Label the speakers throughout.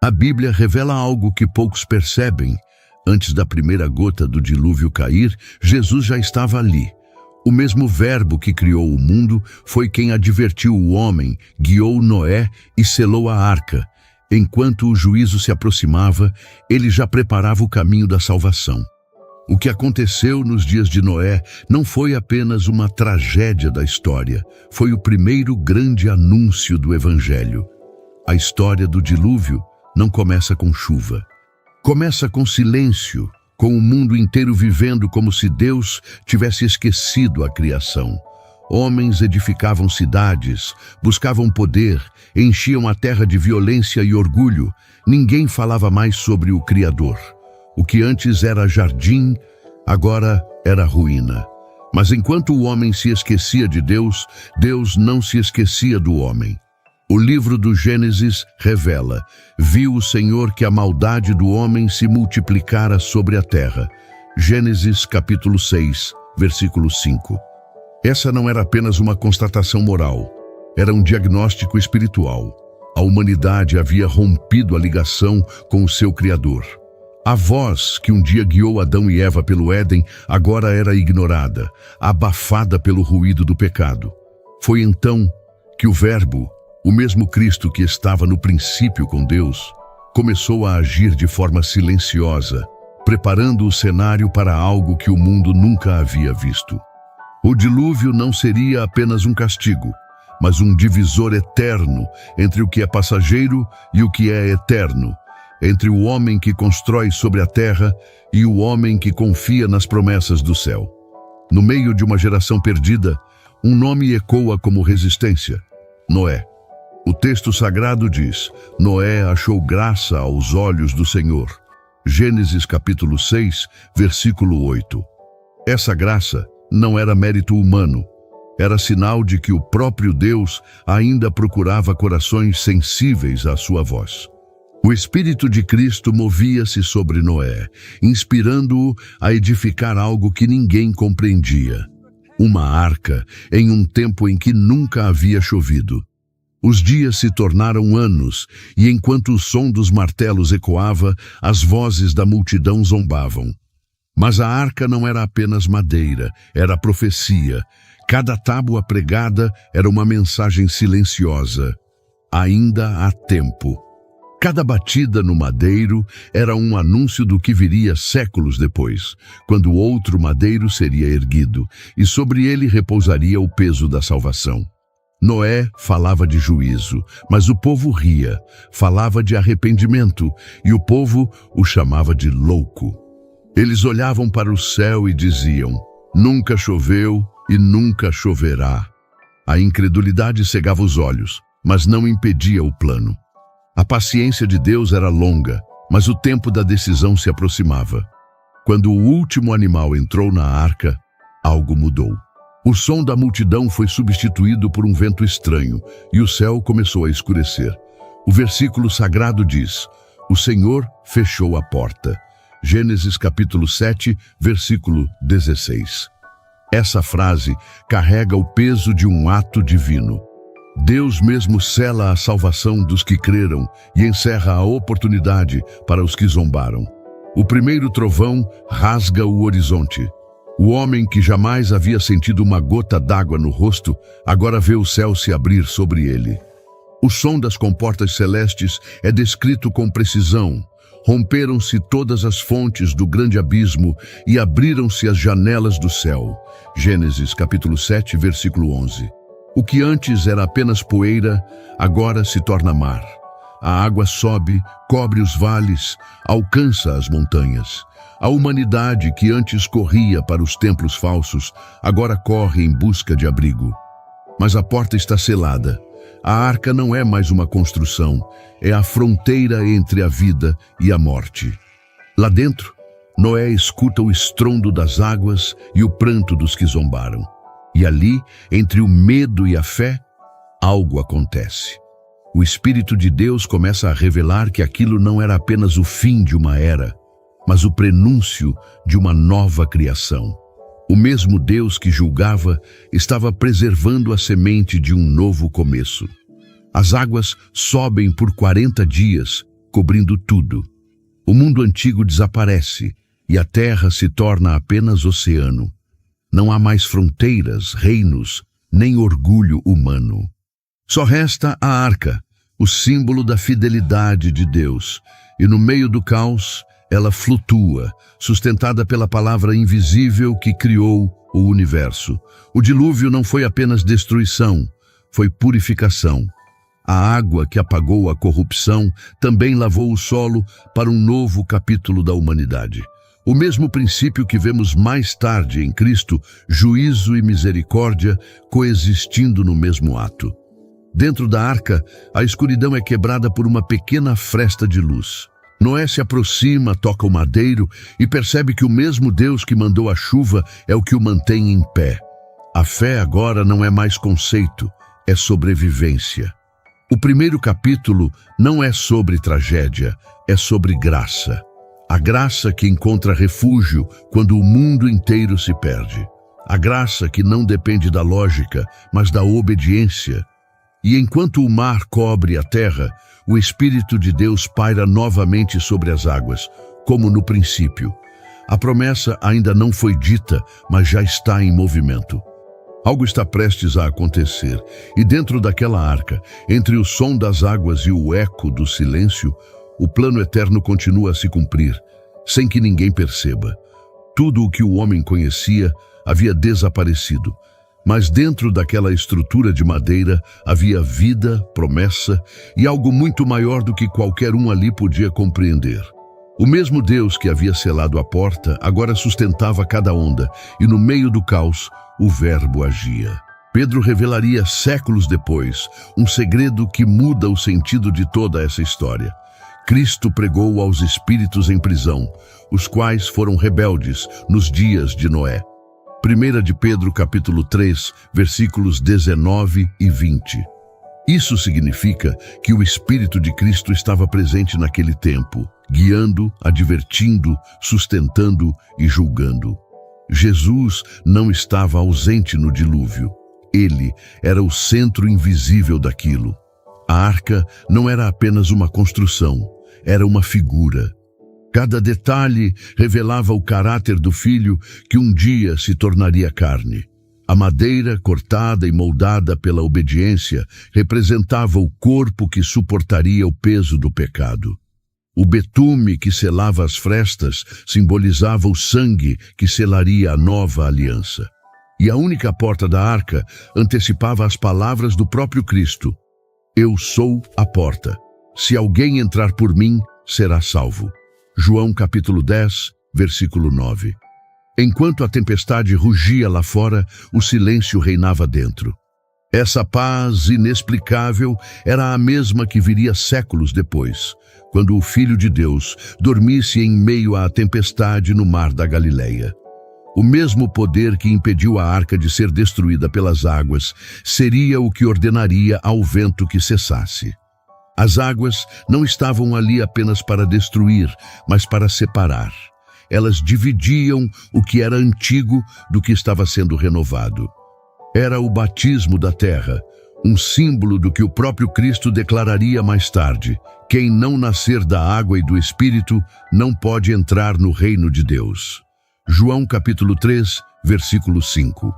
Speaker 1: A Bíblia revela algo que poucos percebem. Antes da primeira gota do dilúvio cair, Jesus já estava ali. O mesmo Verbo que criou o mundo foi quem advertiu o homem, guiou Noé e selou a arca. Enquanto o juízo se aproximava, ele já preparava o caminho da salvação. O que aconteceu nos dias de Noé não foi apenas uma tragédia da história, foi o primeiro grande anúncio do Evangelho. A história do dilúvio não começa com chuva. Começa com silêncio, com o mundo inteiro vivendo como se Deus tivesse esquecido a criação. Homens edificavam cidades, buscavam poder, enchiam a terra de violência e orgulho. Ninguém falava mais sobre o Criador. O que antes era jardim, agora era ruína. Mas enquanto o homem se esquecia de Deus, Deus não se esquecia do homem. O livro do Gênesis revela: viu o Senhor que a maldade do homem se multiplicara sobre a terra. Gênesis capítulo 6, versículo 5. Essa não era apenas uma constatação moral, era um diagnóstico espiritual. A humanidade havia rompido a ligação com o seu Criador. A voz que um dia guiou Adão e Eva pelo Éden agora era ignorada, abafada pelo ruído do pecado. Foi então que o Verbo, o mesmo Cristo que estava no princípio com Deus, começou a agir de forma silenciosa, preparando o cenário para algo que o mundo nunca havia visto. O dilúvio não seria apenas um castigo, mas um divisor eterno entre o que é passageiro e o que é eterno, entre o homem que constrói sobre a terra e o homem que confia nas promessas do céu. No meio de uma geração perdida, um nome ecoa como resistência: Noé. O texto sagrado diz: Noé achou graça aos olhos do Senhor. Gênesis capítulo 6, versículo 8. Essa graça não era mérito humano, era sinal de que o próprio Deus ainda procurava corações sensíveis à sua voz. O Espírito de Cristo movia-se sobre Noé, inspirando-o a edificar algo que ninguém compreendia: uma arca em um tempo em que nunca havia chovido. Os dias se tornaram anos, e enquanto o som dos martelos ecoava, as vozes da multidão zombavam. Mas a arca não era apenas madeira, era profecia. Cada tábua pregada era uma mensagem silenciosa: ainda há tempo. Cada batida no madeiro era um anúncio do que viria séculos depois, quando outro madeiro seria erguido, e sobre ele repousaria o peso da salvação. Noé falava de juízo, mas o povo ria, falava de arrependimento, e o povo o chamava de louco. Eles olhavam para o céu e diziam: nunca choveu e nunca choverá. A incredulidade cegava os olhos, mas não impedia o plano. A paciência de Deus era longa, mas o tempo da decisão se aproximava. Quando o último animal entrou na arca, algo mudou. O som da multidão foi substituído por um vento estranho, e o céu começou a escurecer. O versículo sagrado diz: o Senhor fechou a porta. Gênesis capítulo 7, versículo 16. Essa frase carrega o peso de um ato divino. Deus mesmo sela a salvação dos que creram e encerra a oportunidade para os que zombaram. O primeiro trovão rasga o horizonte. O homem que jamais havia sentido uma gota d'água no rosto, agora vê o céu se abrir sobre ele. O som das comportas celestes é descrito com precisão. Romperam-se todas as fontes do grande abismo e abriram-se as janelas do céu. Gênesis capítulo 7, versículo 11. O que antes era apenas poeira, agora se torna mar. A água sobe, cobre os vales, alcança as montanhas. A humanidade que antes corria para os templos falsos, agora corre em busca de abrigo. Mas a porta está selada. A arca não é mais uma construção, é a fronteira entre a vida e a morte. Lá dentro, Noé escuta o estrondo das águas e o pranto dos que zombaram. E ali, entre o medo e a fé, algo acontece. O Espírito de Deus começa a revelar que aquilo não era apenas o fim de uma era, mas o prenúncio de uma nova criação. O mesmo Deus que julgava estava preservando a semente de um novo começo. As águas sobem por 40 dias, cobrindo tudo. O mundo antigo desaparece e a terra se torna apenas oceano. Não há mais fronteiras, reinos, nem orgulho humano. Só resta a arca, o símbolo da fidelidade de Deus, e no meio do caos, ela flutua, sustentada pela palavra invisível que criou o universo. O dilúvio não foi apenas destruição, foi purificação. A água que apagou a corrupção também lavou o solo para um novo capítulo da humanidade. O mesmo princípio que vemos mais tarde em Cristo, juízo e misericórdia coexistindo no mesmo ato. Dentro da arca, a escuridão é quebrada por uma pequena fresta de luz. Noé se aproxima, toca o madeiro e percebe que o mesmo Deus que mandou a chuva é o que o mantém em pé. A fé agora não é mais conceito, é sobrevivência. O primeiro capítulo não é sobre tragédia, é sobre graça. A graça que encontra refúgio quando o mundo inteiro se perde. A graça que não depende da lógica, mas da obediência. E enquanto o mar cobre a terra, o Espírito de Deus paira novamente sobre as águas, como no princípio. A promessa ainda não foi dita, mas já está em movimento. Algo está prestes a acontecer, e dentro daquela arca, entre o som das águas e o eco do silêncio, o plano eterno continua a se cumprir, sem que ninguém perceba. Tudo o que o homem conhecia havia desaparecido, mas dentro daquela estrutura de madeira havia vida, promessa e algo muito maior do que qualquer um ali podia compreender. O mesmo Deus que havia selado a porta agora sustentava cada onda, e no meio do caos, o Verbo agia. Pedro revelaria séculos depois um segredo que muda o sentido de toda essa história. Cristo pregou aos espíritos em prisão, os quais foram rebeldes nos dias de Noé. 1 de Pedro capítulo 3, versículos 19 e 20. Isso significa que o Espírito de Cristo estava presente naquele tempo, guiando, advertindo, sustentando e julgando. Jesus não estava ausente no dilúvio. Ele era o centro invisível daquilo. A arca não era apenas uma construção, era uma figura. Cada detalhe revelava o caráter do Filho que um dia se tornaria carne. A madeira, cortada e moldada pela obediência, representava o corpo que suportaria o peso do pecado. O betume que selava as frestas simbolizava o sangue que selaria a nova aliança. E a única porta da arca antecipava as palavras do próprio Cristo: Eu sou a porta. Se alguém entrar por mim, será salvo. João capítulo 10, versículo 9. Enquanto a tempestade rugia lá fora, o silêncio reinava dentro. Essa paz inexplicável era a mesma que viria séculos depois, quando o Filho de Deus dormisse em meio à tempestade no mar da Galileia. O mesmo poder que impediu a arca de ser destruída pelas águas seria o que ordenaria ao vento que cessasse. As águas não estavam ali apenas para destruir, mas para separar. Elas dividiam o que era antigo do que estava sendo renovado. Era o batismo da terra, um símbolo do que o próprio Cristo declararia mais tarde: quem não nascer da água e do Espírito não pode entrar no reino de Deus. João capítulo 3, versículo 5.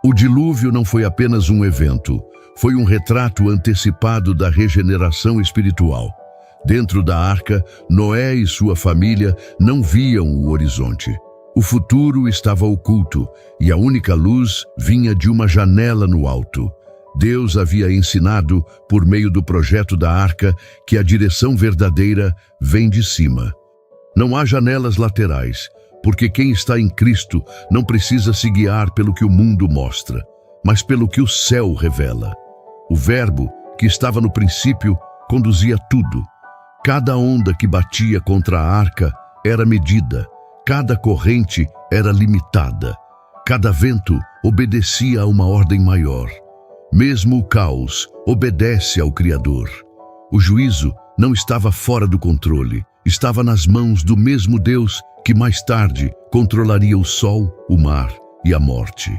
Speaker 1: O dilúvio não foi apenas um evento, foi um retrato antecipado da regeneração espiritual. Dentro da arca, Noé e sua família não viam o horizonte. O futuro estava oculto e a única luz vinha de uma janela no alto. Deus havia ensinado, por meio do projeto da arca, que a direção verdadeira vem de cima. Não há janelas laterais, porque quem está em Cristo não precisa se guiar pelo que o mundo mostra, mas pelo que o céu revela. O Verbo, que estava no princípio, conduzia tudo. Cada onda que batia contra a arca era medida, cada corrente era limitada, cada vento obedecia a uma ordem maior. Mesmo o caos obedece ao Criador. O juízo não estava fora do controle, estava nas mãos do mesmo Deus que mais tarde controlaria o sol, o mar e a morte.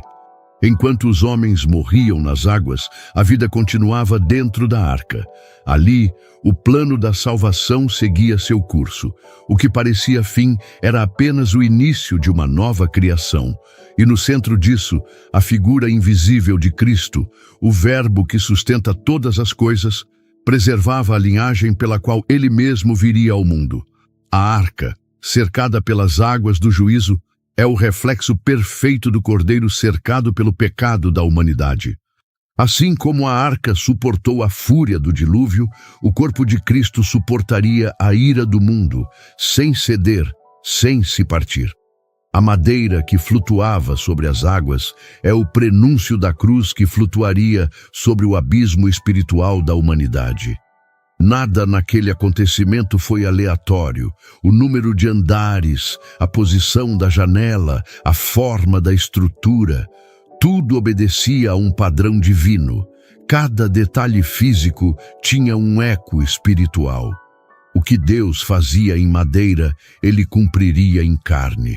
Speaker 1: Enquanto os homens morriam nas águas, a vida continuava dentro da arca. Ali, o plano da salvação seguia seu curso. O que parecia fim era apenas o início de uma nova criação. E no centro disso, a figura invisível de Cristo, o Verbo que sustenta todas as coisas, preservava a linhagem pela qual ele mesmo viria ao mundo. A arca, cercada pelas águas do juízo, é o reflexo perfeito do Cordeiro cercado pelo pecado da humanidade. Assim como a arca suportou a fúria do dilúvio, o corpo de Cristo suportaria a ira do mundo, sem ceder, sem se partir. A madeira que flutuava sobre as águas é o prenúncio da cruz que flutuaria sobre o abismo espiritual da humanidade. Nada naquele acontecimento foi aleatório. O número de andares, a posição da janela, a forma da estrutura, tudo obedecia a um padrão divino. Cada detalhe físico tinha um eco espiritual. O que Deus fazia em madeira, ele cumpriria em carne.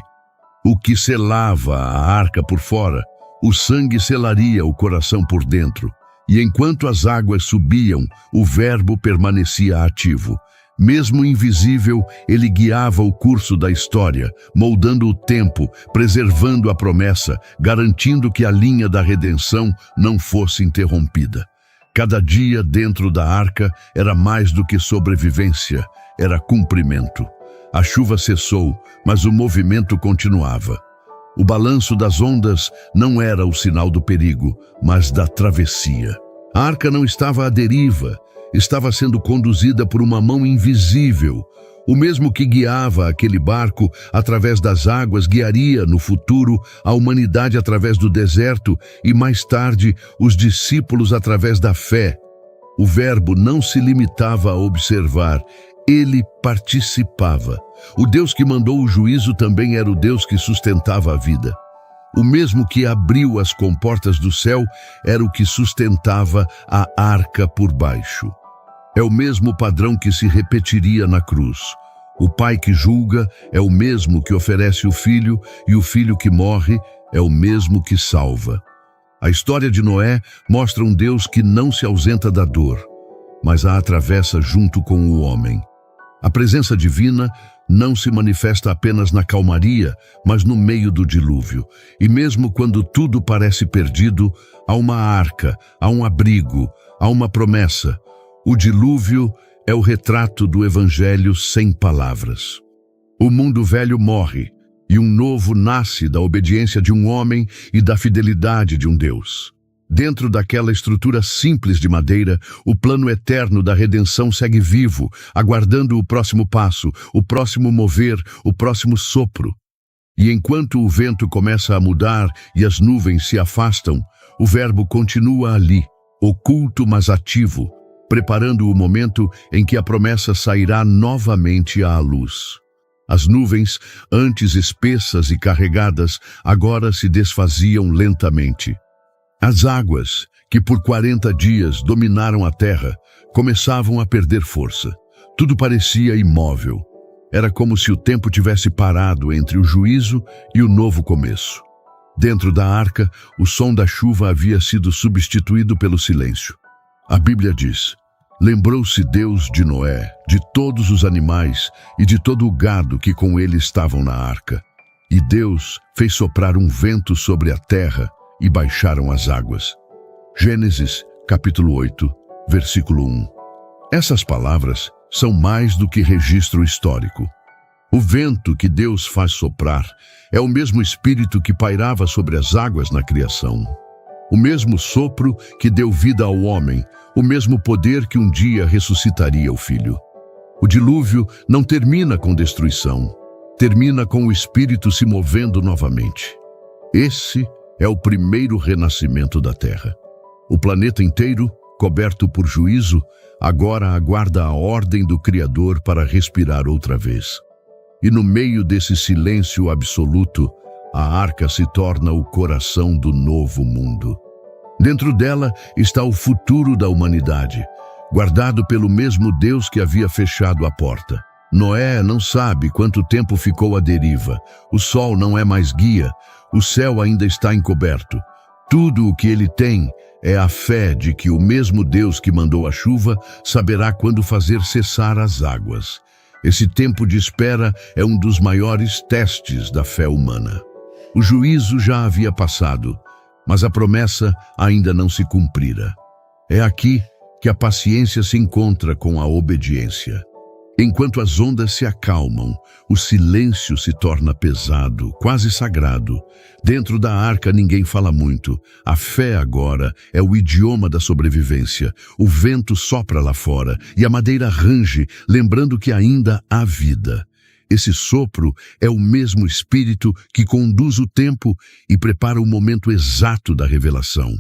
Speaker 1: O que selava a arca por fora, o sangue selaria o coração por dentro. E enquanto as águas subiam, o Verbo permanecia ativo. Mesmo invisível, ele guiava o curso da história, moldando o tempo, preservando a promessa, garantindo que a linha da redenção não fosse interrompida. Cada dia dentro da arca era mais do que sobrevivência, era cumprimento. A chuva cessou, mas o movimento continuava. O balanço das ondas não era o sinal do perigo, mas da travessia. A arca não estava à deriva, estava sendo conduzida por uma mão invisível. O mesmo que guiava aquele barco através das águas guiaria, no futuro, a humanidade através do deserto e, mais tarde, os discípulos através da fé. O Verbo não se limitava a observar, ele participava. O Deus que mandou o juízo também era o Deus que sustentava a vida. O mesmo que abriu as comportas do céu era o que sustentava a arca por baixo. É o mesmo padrão que se repetiria na cruz. O pai que julga é o mesmo que oferece o filho, e o filho que morre é o mesmo que salva. A história de Noé mostra um Deus que não se ausenta da dor, mas a atravessa junto com o homem. A presença divina não se manifesta apenas na calmaria, mas no meio do dilúvio. E mesmo quando tudo parece perdido, há uma arca, há um abrigo, há uma promessa. O dilúvio é o retrato do Evangelho sem palavras. O mundo velho morre, e um novo nasce da obediência de um homem e da fidelidade de um Deus. Dentro daquela estrutura simples de madeira, o plano eterno da redenção segue vivo, aguardando o próximo passo, o próximo mover, o próximo sopro. E enquanto o vento começa a mudar e as nuvens se afastam, o Verbo continua ali, oculto mas ativo, preparando o momento em que a promessa sairá novamente à luz. As nuvens, antes espessas e carregadas, agora se desfaziam lentamente. As águas, que por 40 dias dominaram a terra, começavam a perder força. Tudo parecia imóvel. Era como se o tempo tivesse parado entre o juízo e o novo começo. Dentro da arca, o som da chuva havia sido substituído pelo silêncio. A Bíblia diz: lembrou-se Deus de Noé, de todos os animais e de todo o gado que com ele estavam na arca. E Deus fez soprar um vento sobre a terra, e baixaram as águas. Gênesis, capítulo 8, versículo 1. Essas palavras são mais do que registro histórico. O vento que Deus faz soprar é o mesmo Espírito que pairava sobre as águas na criação. O mesmo sopro que deu vida ao homem, o mesmo poder que um dia ressuscitaria o Filho. O dilúvio não termina com destruição, termina com o Espírito se movendo novamente. Esse é o primeiro renascimento da Terra. O planeta inteiro, coberto por juízo, agora aguarda a ordem do Criador para respirar outra vez. E no meio desse silêncio absoluto, a arca se torna o coração do novo mundo. Dentro dela está o futuro da humanidade, guardado pelo mesmo Deus que havia fechado a porta. Noé não sabe quanto tempo ficou à deriva. O sol não é mais guia. O céu ainda está encoberto. Tudo o que ele tem é a fé de que o mesmo Deus que mandou a chuva saberá quando fazer cessar as águas. Esse tempo de espera é um dos maiores testes da fé humana. O juízo já havia passado, mas a promessa ainda não se cumprira. É aqui que a paciência se encontra com a obediência. Enquanto as ondas se acalmam, o silêncio se torna pesado, quase sagrado. Dentro da arca ninguém fala muito. A fé agora é o idioma da sobrevivência. O vento sopra lá fora e a madeira range, lembrando que ainda há vida. Esse sopro é o mesmo espírito que conduz o tempo e prepara o momento exato da revelação.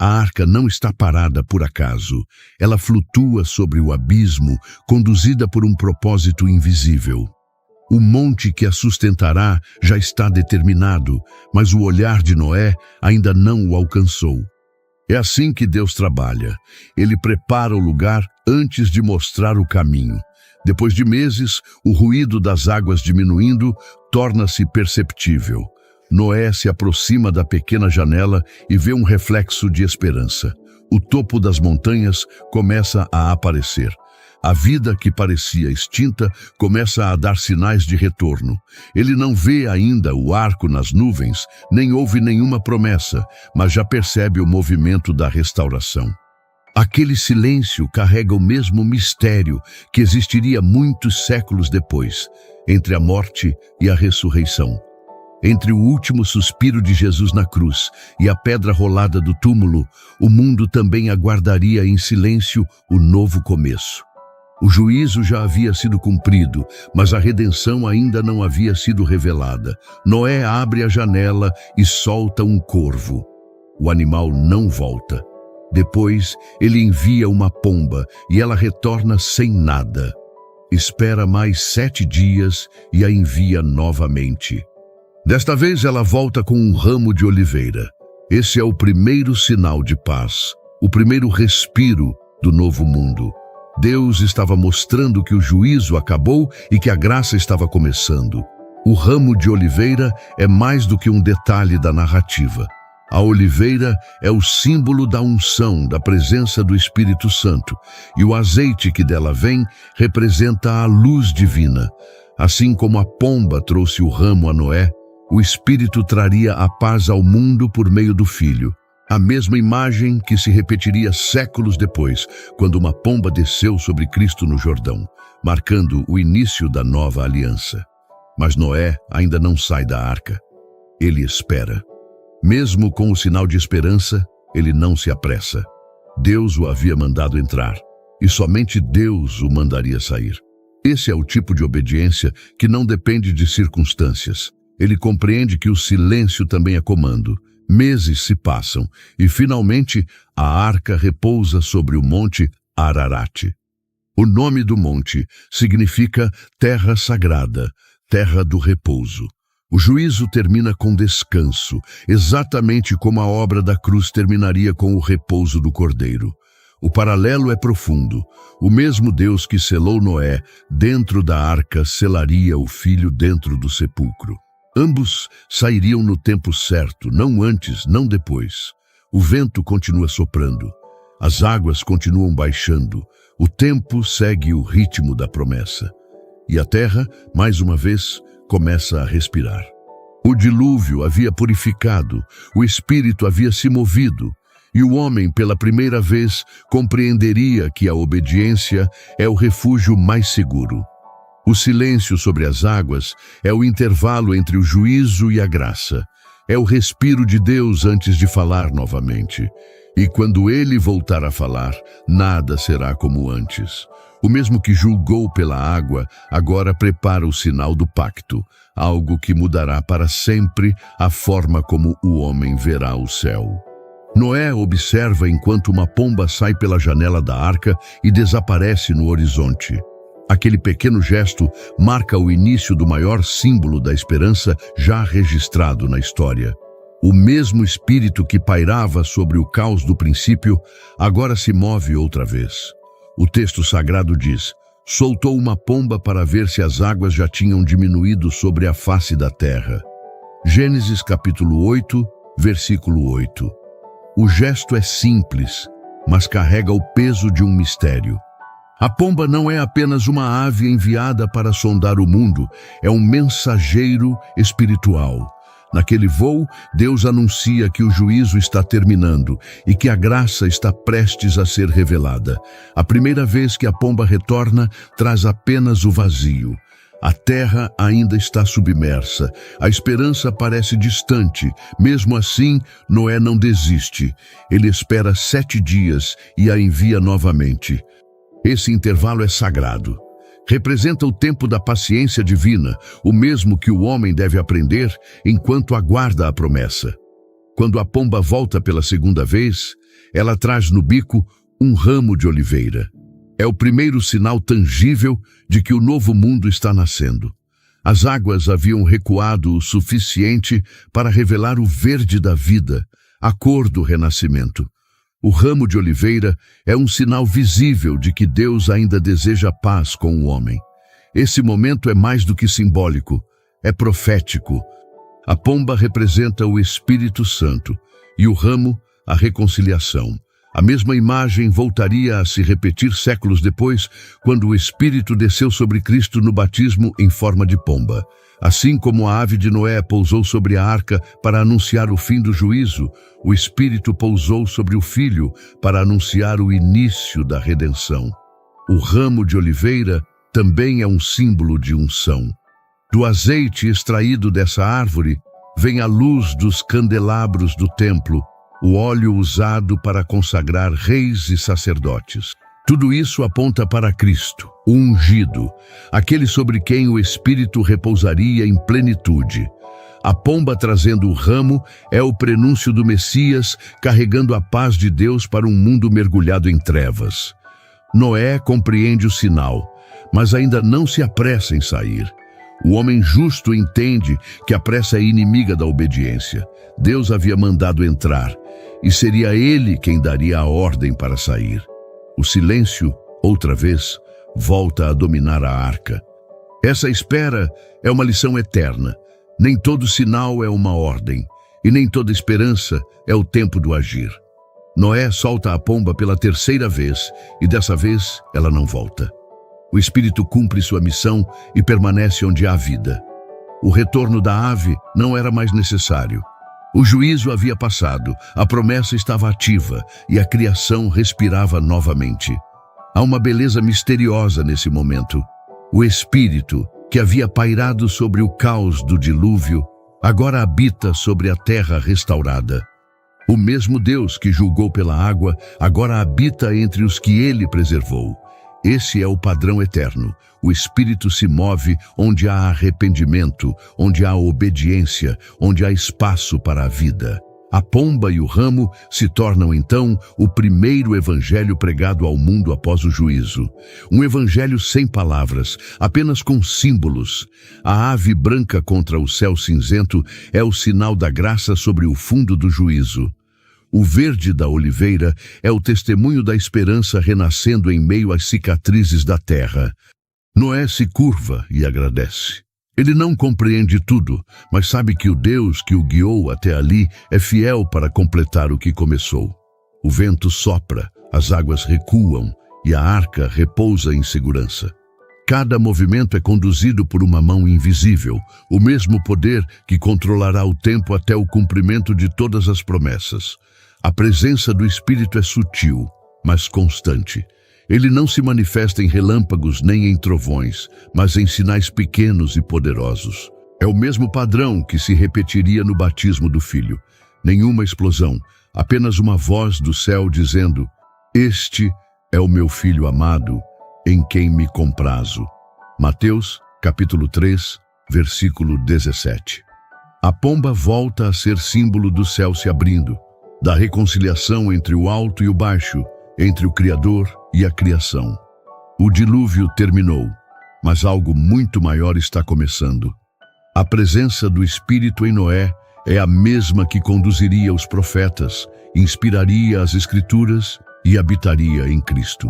Speaker 1: A arca não está parada por acaso. Ela flutua sobre o abismo, conduzida por um propósito invisível. O monte que a sustentará já está determinado, mas o olhar de Noé ainda não o alcançou. É assim que Deus trabalha. Ele prepara o lugar antes de mostrar o caminho. Depois de meses, o ruído das águas diminuindo torna-se perceptível. Noé se aproxima da pequena janela e vê um reflexo de esperança. O topo das montanhas começa a aparecer. A vida que parecia extinta começa a dar sinais de retorno. Ele não vê ainda o arco nas nuvens, nem ouve nenhuma promessa, mas já percebe o movimento da restauração. Aquele silêncio carrega o mesmo mistério que existiria muitos séculos depois, entre a morte e a ressurreição. Entre o último suspiro de Jesus na cruz e a pedra rolada do túmulo, o mundo também aguardaria em silêncio o novo começo. O juízo já havia sido cumprido, mas a redenção ainda não havia sido revelada. Noé abre a janela e solta um corvo. O animal não volta. Depois, ele envia uma pomba e ela retorna sem nada. Espera mais 7 dias e a envia novamente. Desta vez ela volta com um ramo de oliveira. Esse é o primeiro sinal de paz, o primeiro respiro do novo mundo. Deus estava mostrando que o juízo acabou e que a graça estava começando. O ramo de oliveira é mais do que um detalhe da narrativa. A oliveira é o símbolo da unção, da presença do Espírito Santo, e o azeite que dela vem representa a luz divina. Assim como a pomba trouxe o ramo a Noé, o Espírito traria a paz ao mundo por meio do Filho. A mesma imagem que se repetiria séculos depois, quando uma pomba desceu sobre Cristo no Jordão, marcando o início da nova aliança. Mas Noé ainda não sai da arca. Ele espera. Mesmo com o sinal de esperança, ele não se apressa. Deus o havia mandado entrar, e somente Deus o mandaria sair. Esse é o tipo de obediência que não depende de circunstâncias. Ele compreende que o silêncio também é comando. Meses se passam e, finalmente, a arca repousa sobre o monte Ararat. O nome do monte significa terra sagrada, terra do repouso. O juízo termina com descanso, exatamente como a obra da cruz terminaria com o repouso do Cordeiro. O paralelo é profundo. O mesmo Deus que selou Noé dentro da arca selaria o filho dentro do sepulcro. Ambos sairiam no tempo certo, não antes, não depois. O vento continua soprando. As águas continuam baixando. O tempo segue o ritmo da promessa. E a terra, mais uma vez, começa a respirar. O dilúvio havia purificado, o Espírito havia se movido, e o homem, pela primeira vez, compreenderia que a obediência é o refúgio mais seguro. O silêncio sobre as águas é o intervalo entre o juízo e a graça. É o respiro de Deus antes de falar novamente. E quando ele voltar a falar, nada será como antes. O mesmo que julgou pela água, agora prepara o sinal do pacto, algo que mudará para sempre a forma como o homem verá o céu. Noé observa enquanto uma pomba sai pela janela da arca e desaparece no horizonte. Aquele pequeno gesto marca o início do maior símbolo da esperança já registrado na história. O mesmo espírito que pairava sobre o caos do princípio, agora se move outra vez. O texto sagrado diz: soltou uma pomba para ver se as águas já tinham diminuído sobre a face da terra. Gênesis capítulo 8, versículo 8. O gesto é simples, mas carrega o peso de um mistério. A pomba não é apenas uma ave enviada para sondar o mundo, é um mensageiro espiritual. Naquele voo, Deus anuncia que o juízo está terminando e que a graça está prestes a ser revelada. A primeira vez que a pomba retorna, traz apenas o vazio. A terra ainda está submersa, a esperança parece distante. Mesmo assim, Noé não desiste. Ele espera 7 dias e a envia novamente. Esse intervalo é sagrado. Representa o tempo da paciência divina, o mesmo que o homem deve aprender enquanto aguarda a promessa. Quando a pomba volta pela segunda vez, ela traz no bico um ramo de oliveira. É o primeiro sinal tangível de que o novo mundo está nascendo. As águas haviam recuado o suficiente para revelar o verde da vida, a cor do renascimento. O ramo de oliveira é um sinal visível de que Deus ainda deseja paz com o homem. Esse momento é mais do que simbólico, é profético. A pomba representa o Espírito Santo e o ramo, a reconciliação. A mesma imagem voltaria a se repetir séculos depois, quando o Espírito desceu sobre Cristo no batismo em forma de pomba. Assim como a ave de Noé pousou sobre a arca para anunciar o fim do juízo, o Espírito pousou sobre o Filho para anunciar o início da redenção. O ramo de oliveira também é um símbolo de unção. Do azeite extraído dessa árvore vem a luz dos candelabros do templo, o óleo usado para consagrar reis e sacerdotes. Tudo isso aponta para Cristo, o ungido, aquele sobre quem o Espírito repousaria em plenitude. A pomba trazendo o ramo é o prenúncio do Messias, carregando a paz de Deus para um mundo mergulhado em trevas. Noé compreende o sinal, mas ainda não se apressa em sair. O homem justo entende que a pressa é inimiga da obediência. Deus havia mandado entrar, e seria ele quem daria a ordem para sair. O silêncio, outra vez, volta a dominar a arca. Essa espera é uma lição eterna. Nem todo sinal é uma ordem, e nem toda esperança é o tempo do agir. Noé solta a pomba pela terceira vez, e dessa vez ela não volta. O Espírito cumpre sua missão e permanece onde há vida. O retorno da ave não era mais necessário. O juízo havia passado, a promessa estava ativa e a criação respirava novamente. Há uma beleza misteriosa nesse momento. O Espírito, que havia pairado sobre o caos do dilúvio, agora habita sobre a terra restaurada. O mesmo Deus que julgou pela água, agora habita entre os que ele preservou. Esse é o padrão eterno. O Espírito se move onde há arrependimento, onde há obediência, onde há espaço para a vida. A pomba e o ramo se tornam, então, o primeiro evangelho pregado ao mundo após o juízo. Um evangelho sem palavras, apenas com símbolos. A ave branca contra o céu cinzento é o sinal da graça sobre o fundo do juízo. O verde da oliveira é o testemunho da esperança renascendo em meio às cicatrizes da terra. Noé se curva e agradece. Ele não compreende tudo, mas sabe que o Deus que o guiou até ali é fiel para completar o que começou. O vento sopra, as águas recuam e a arca repousa em segurança. Cada movimento é conduzido por uma mão invisível, o mesmo poder que controlará o tempo até o cumprimento de todas as promessas. A presença do Espírito é sutil, mas constante. Ele não se manifesta em relâmpagos nem em trovões, mas em sinais pequenos e poderosos. É o mesmo padrão que se repetiria no batismo do Filho. Nenhuma explosão, apenas uma voz do céu dizendo: "Este é o meu Filho amado, em quem me comprazo." Mateus, capítulo 3, versículo 17. A pomba volta a ser símbolo do céu se abrindo, da reconciliação entre o alto e o baixo, entre o Criador e a criação. O dilúvio terminou, mas algo muito maior está começando. A presença do Espírito em Noé é a mesma que conduziria os profetas, inspiraria as Escrituras e habitaria em Cristo.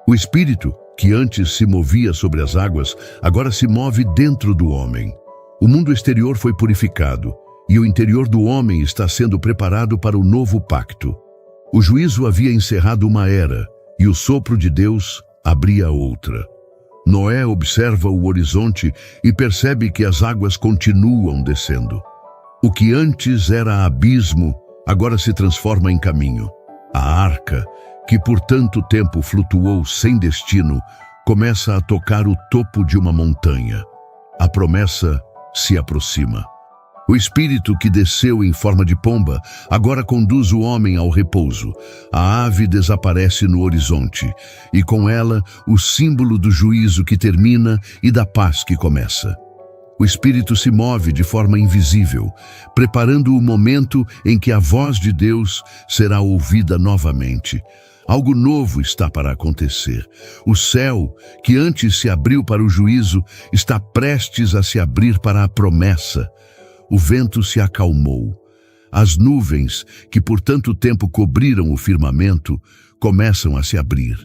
Speaker 1: O Espírito, que antes se movia sobre as águas, agora se move dentro do homem. O mundo exterior foi purificado, e o interior do homem está sendo preparado para o novo pacto. O juízo havia encerrado uma era, e o sopro de Deus abria outra. Noé observa o horizonte e percebe que as águas continuam descendo. O que antes era abismo, agora se transforma em caminho. A arca, que por tanto tempo flutuou sem destino, começa a tocar o topo de uma montanha. A promessa se aproxima. O Espírito que desceu em forma de pomba agora conduz o homem ao repouso. A ave desaparece no horizonte, e com ela o símbolo do juízo que termina e da paz que começa. O Espírito se move de forma invisível, preparando o momento em que a voz de Deus será ouvida novamente. Algo novo está para acontecer. O céu, que antes se abriu para o juízo, está prestes a se abrir para a promessa. O vento se acalmou. As nuvens, que por tanto tempo cobriram o firmamento, começam a se abrir.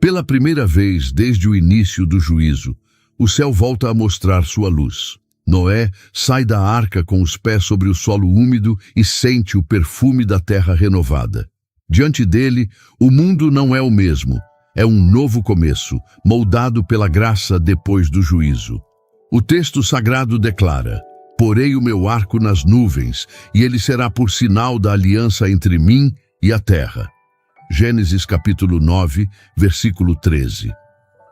Speaker 1: Pela primeira vez desde o início do juízo, o céu volta a mostrar sua luz. Noé sai da arca com os pés sobre o solo úmido e sente o perfume da terra renovada. Diante dele, o mundo não é o mesmo. É um novo começo, moldado pela graça depois do juízo. O texto sagrado declara: "Porei o meu arco nas nuvens, e ele será por sinal da aliança entre mim e a terra." Gênesis capítulo 9, versículo 13.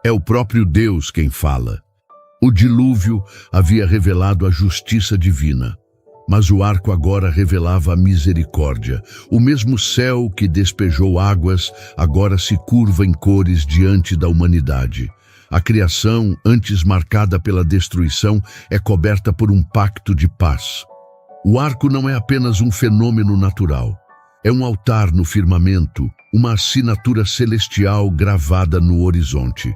Speaker 1: É o próprio Deus quem fala. O dilúvio havia revelado a justiça divina, mas o arco agora revelava a misericórdia. O mesmo céu que despejou águas agora se curva em cores diante da humanidade. A criação, antes marcada pela destruição, é coberta por um pacto de paz. O arco não é apenas um fenômeno natural. É um altar no firmamento, uma assinatura celestial gravada no horizonte.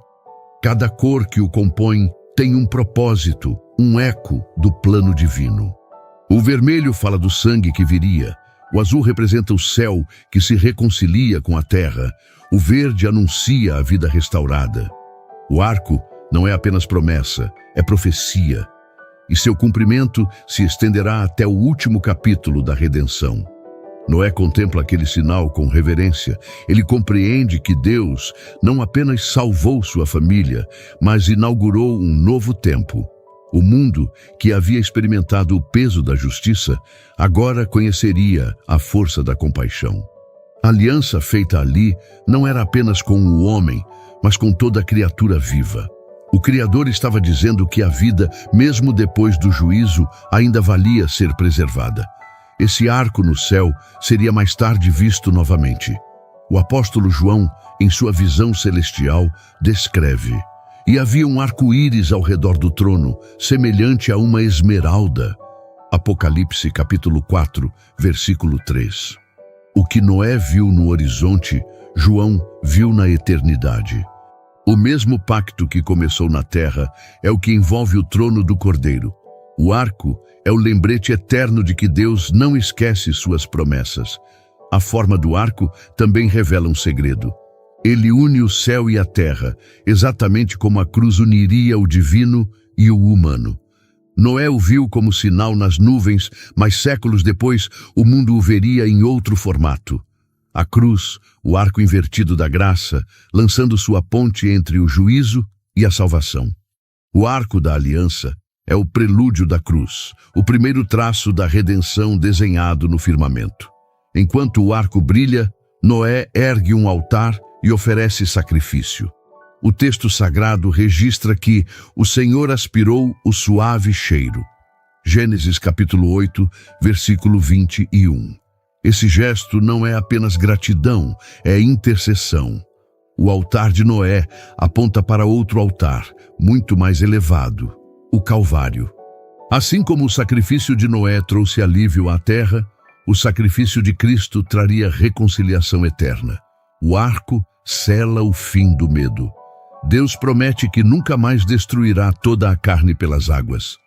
Speaker 1: Cada cor que o compõe tem um propósito, um eco do plano divino. O vermelho fala do sangue que viria. O azul representa o céu que se reconcilia com a terra. O verde anuncia a vida restaurada. O arco não é apenas promessa, é profecia. E seu cumprimento se estenderá até o último capítulo da redenção. Noé contempla aquele sinal com reverência. Ele compreende que Deus não apenas salvou sua família, mas inaugurou um novo tempo. O mundo, que havia experimentado o peso da justiça, agora conheceria a força da compaixão. A aliança feita ali não era apenas com o homem, mas com toda criatura viva. O Criador estava dizendo que a vida, mesmo depois do juízo, ainda valia ser preservada. Esse arco no céu seria mais tarde visto novamente. O apóstolo João, em sua visão celestial, descreve: "E havia um arco-íris ao redor do trono, semelhante a uma esmeralda." Apocalipse capítulo 4, versículo 3. O que Noé viu no horizonte, João viu na eternidade. O mesmo pacto que começou na terra é o que envolve o trono do Cordeiro. O arco é o lembrete eterno de que Deus não esquece suas promessas. A forma do arco também revela um segredo. Ele une o céu e a terra, exatamente como a cruz uniria o divino e o humano. Noé o viu como sinal nas nuvens, mas séculos depois o mundo o veria em outro formato. A cruz, o arco invertido da graça, lançando sua ponte entre o juízo e a salvação. O arco da aliança é o prelúdio da cruz, o primeiro traço da redenção desenhado no firmamento. Enquanto o arco brilha, Noé ergue um altar e oferece sacrifício. O texto sagrado registra que o Senhor aspirou o suave cheiro. Gênesis capítulo 8, versículo 21. Esse gesto não é apenas gratidão, é intercessão. O altar de Noé aponta para outro altar, muito mais elevado, o Calvário. Assim como o sacrifício de Noé trouxe alívio à terra, o sacrifício de Cristo traria reconciliação eterna. O arco sela o fim do medo. Deus promete que nunca mais destruirá toda a carne pelas águas.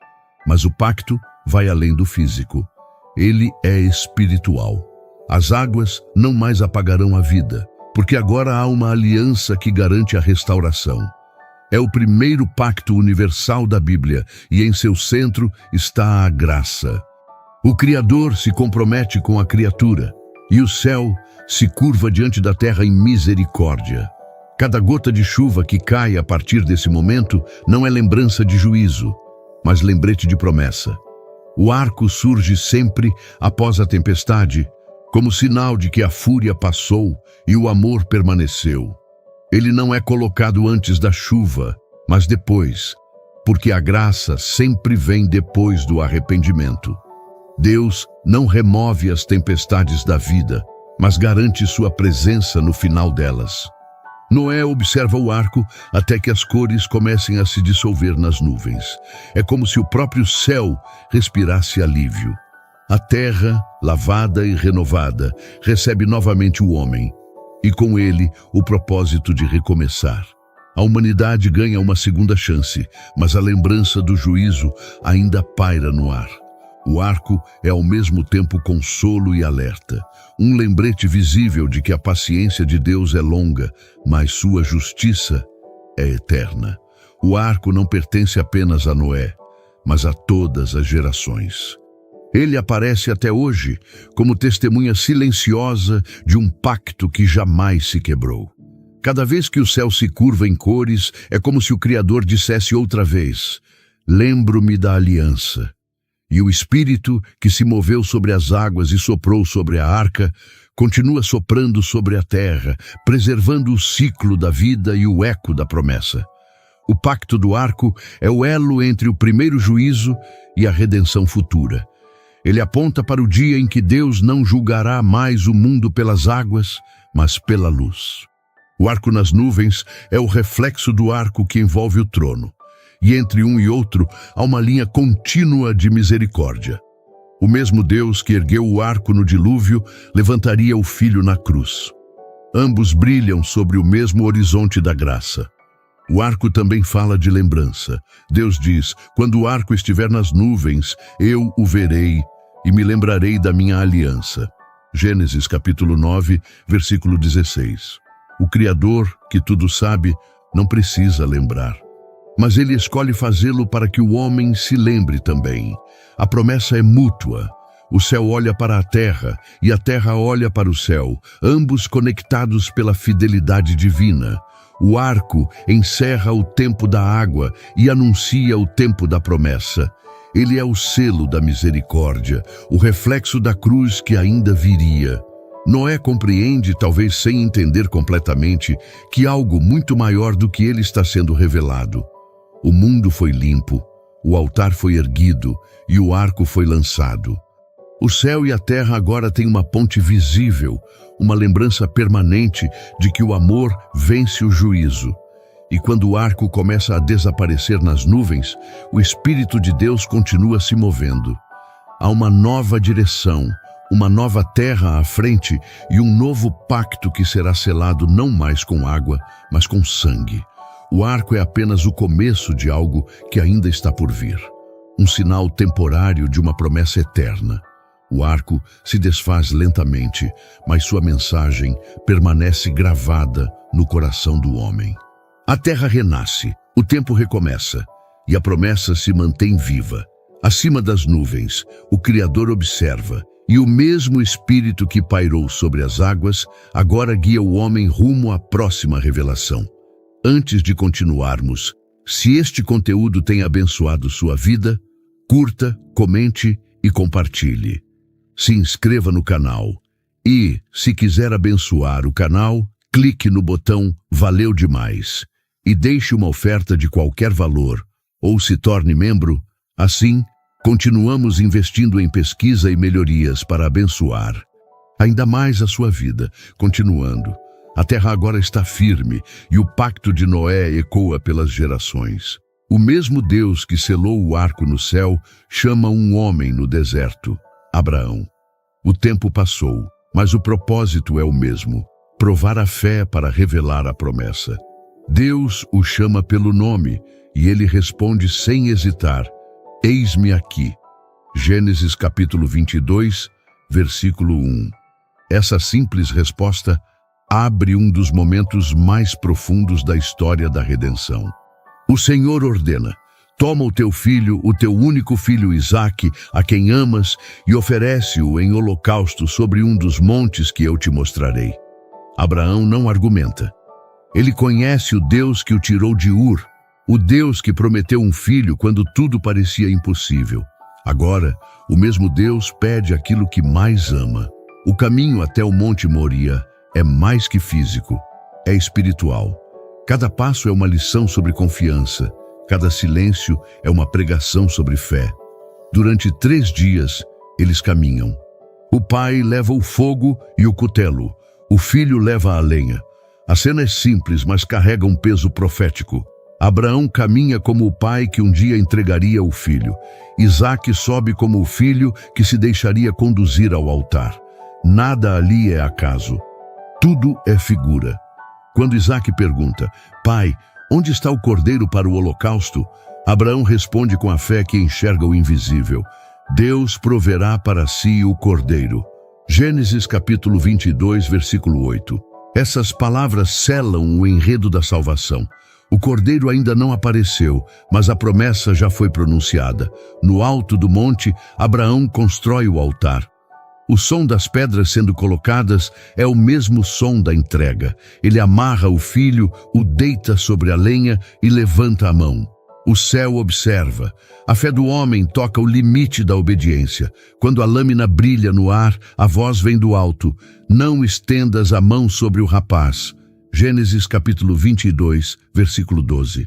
Speaker 1: Mas o pacto vai além do físico. Ele é espiritual. As águas não mais apagarão a vida, porque agora há uma aliança que garante a restauração. É o primeiro pacto universal da Bíblia e em seu centro está a graça. O Criador se compromete com a criatura, e o céu se curva diante da terra em misericórdia. Cada gota de chuva que cai a partir desse momento não é lembrança de juízo, mas lembrete de promessa. O arco surge sempre após a tempestade, como sinal de que a fúria passou e o amor permaneceu. Ele não é colocado antes da chuva, mas depois, porque a graça sempre vem depois do arrependimento. Deus não remove as tempestades da vida, mas garante sua presença no final delas. Noé observa o arco até que as cores comecem a se dissolver nas nuvens. É como se o próprio céu respirasse alívio. A terra, lavada e renovada, recebe novamente o homem, e com ele o propósito de recomeçar. A humanidade ganha uma segunda chance, mas a lembrança do juízo ainda paira no ar. O arco é ao mesmo tempo consolo e alerta, um lembrete visível de que a paciência de Deus é longa, mas sua justiça é eterna. O arco não pertence apenas a Noé, mas a todas as gerações. Ele aparece até hoje como testemunha silenciosa de um pacto que jamais se quebrou. Cada vez que o céu se curva em cores, é como se o Criador dissesse outra vez: lembro-me da aliança. E o Espírito que se moveu sobre as águas e soprou sobre a arca, continua soprando sobre a terra, preservando o ciclo da vida e o eco da promessa. O pacto do arco é o elo entre o primeiro juízo e a redenção futura. Ele aponta para o dia em que Deus não julgará mais o mundo pelas águas, mas pela luz. O arco nas nuvens é o reflexo do arco que envolve o trono. E entre um e outro há uma linha contínua de misericórdia. O mesmo Deus que ergueu o arco no dilúvio levantaria o Filho na cruz. Ambos brilham sobre o mesmo horizonte da graça. O arco também fala de lembrança. Deus diz: quando o arco estiver nas nuvens, eu o verei e me lembrarei da minha aliança. Gênesis capítulo 9, versículo 16. O Criador, que tudo sabe, não precisa lembrar. Mas ele escolhe fazê-lo para que o homem se lembre também. A promessa é mútua. O céu olha para a terra e a terra olha para o céu, ambos conectados pela fidelidade divina. O arco encerra o tempo da água e anuncia o tempo da promessa. Ele é o selo da misericórdia, o reflexo da cruz que ainda viria. Noé compreende, talvez sem entender completamente, que algo muito maior do que ele está sendo revelado. O mundo foi limpo, o altar foi erguido e o arco foi lançado. O céu e a terra agora têm uma ponte visível, uma lembrança permanente de que o amor vence o juízo. E quando o arco começa a desaparecer nas nuvens, o Espírito de Deus continua se movendo. Há uma nova direção, uma nova terra à frente e um novo pacto que será selado não mais com água, mas com sangue. O arco é apenas o começo de algo que ainda está por vir. Um sinal temporário de uma promessa eterna. O arco se desfaz lentamente, mas sua mensagem permanece gravada no coração do homem. A terra renasce, o tempo recomeça, e a promessa se mantém viva. Acima das nuvens, o Criador observa, e o mesmo Espírito que pairou sobre as águas agora guia o homem rumo à próxima revelação. Antes de continuarmos, se este conteúdo tem abençoado sua vida, curta, comente e compartilhe. Se inscreva no canal e, se quiser abençoar o canal, clique no botão Valeu Demais e deixe uma oferta de qualquer valor ou se torne membro. Assim, continuamos investindo em pesquisa e melhorias para abençoar ainda mais a sua vida. Continuando. A terra agora está firme e o pacto de Noé ecoa pelas gerações. O mesmo Deus que selou o arco no céu chama um homem no deserto, Abraão. O tempo passou, mas o propósito é o mesmo: provar a fé para revelar a promessa. Deus o chama pelo nome e ele responde sem hesitar: eis-me aqui. Gênesis capítulo 22, versículo 1. Essa simples resposta abre um dos momentos mais profundos da história da redenção. O Senhor ordena: Toma o teu filho, o teu único filho Isaque, a quem amas, e oferece-o em holocausto sobre um dos montes que eu te mostrarei. Abraão não argumenta. Ele conhece o Deus que o tirou de Ur, o Deus que prometeu um filho quando tudo parecia impossível. Agora, o mesmo Deus pede aquilo que mais ama. O caminho até o Monte Moria é mais que físico, é espiritual. Cada passo é uma lição sobre confiança, cada silêncio é uma pregação sobre fé. Durante 3 dias, eles caminham. O pai leva o fogo e o cutelo, o filho leva a lenha. A cena é simples, mas carrega um peso profético. Abraão caminha como o pai que um dia entregaria o filho. Isaque sobe como o filho que se deixaria conduzir ao altar. Nada ali é acaso. Tudo é figura. Quando Isaque pergunta, pai, onde está o cordeiro para o holocausto? Abraão responde com a fé que enxerga o invisível. Deus proverá para si o cordeiro. Gênesis capítulo 22, versículo 8. Essas palavras selam o enredo da salvação. O cordeiro ainda não apareceu, mas a promessa já foi pronunciada. No alto do monte, Abraão constrói o altar. O som das pedras sendo colocadas é o mesmo som da entrega. Ele amarra o filho, o deita sobre a lenha e levanta a mão. O céu observa. A fé do homem toca o limite da obediência. Quando a lâmina brilha no ar, a voz vem do alto. Não estendas a mão sobre o rapaz. Gênesis capítulo 22, versículo 12.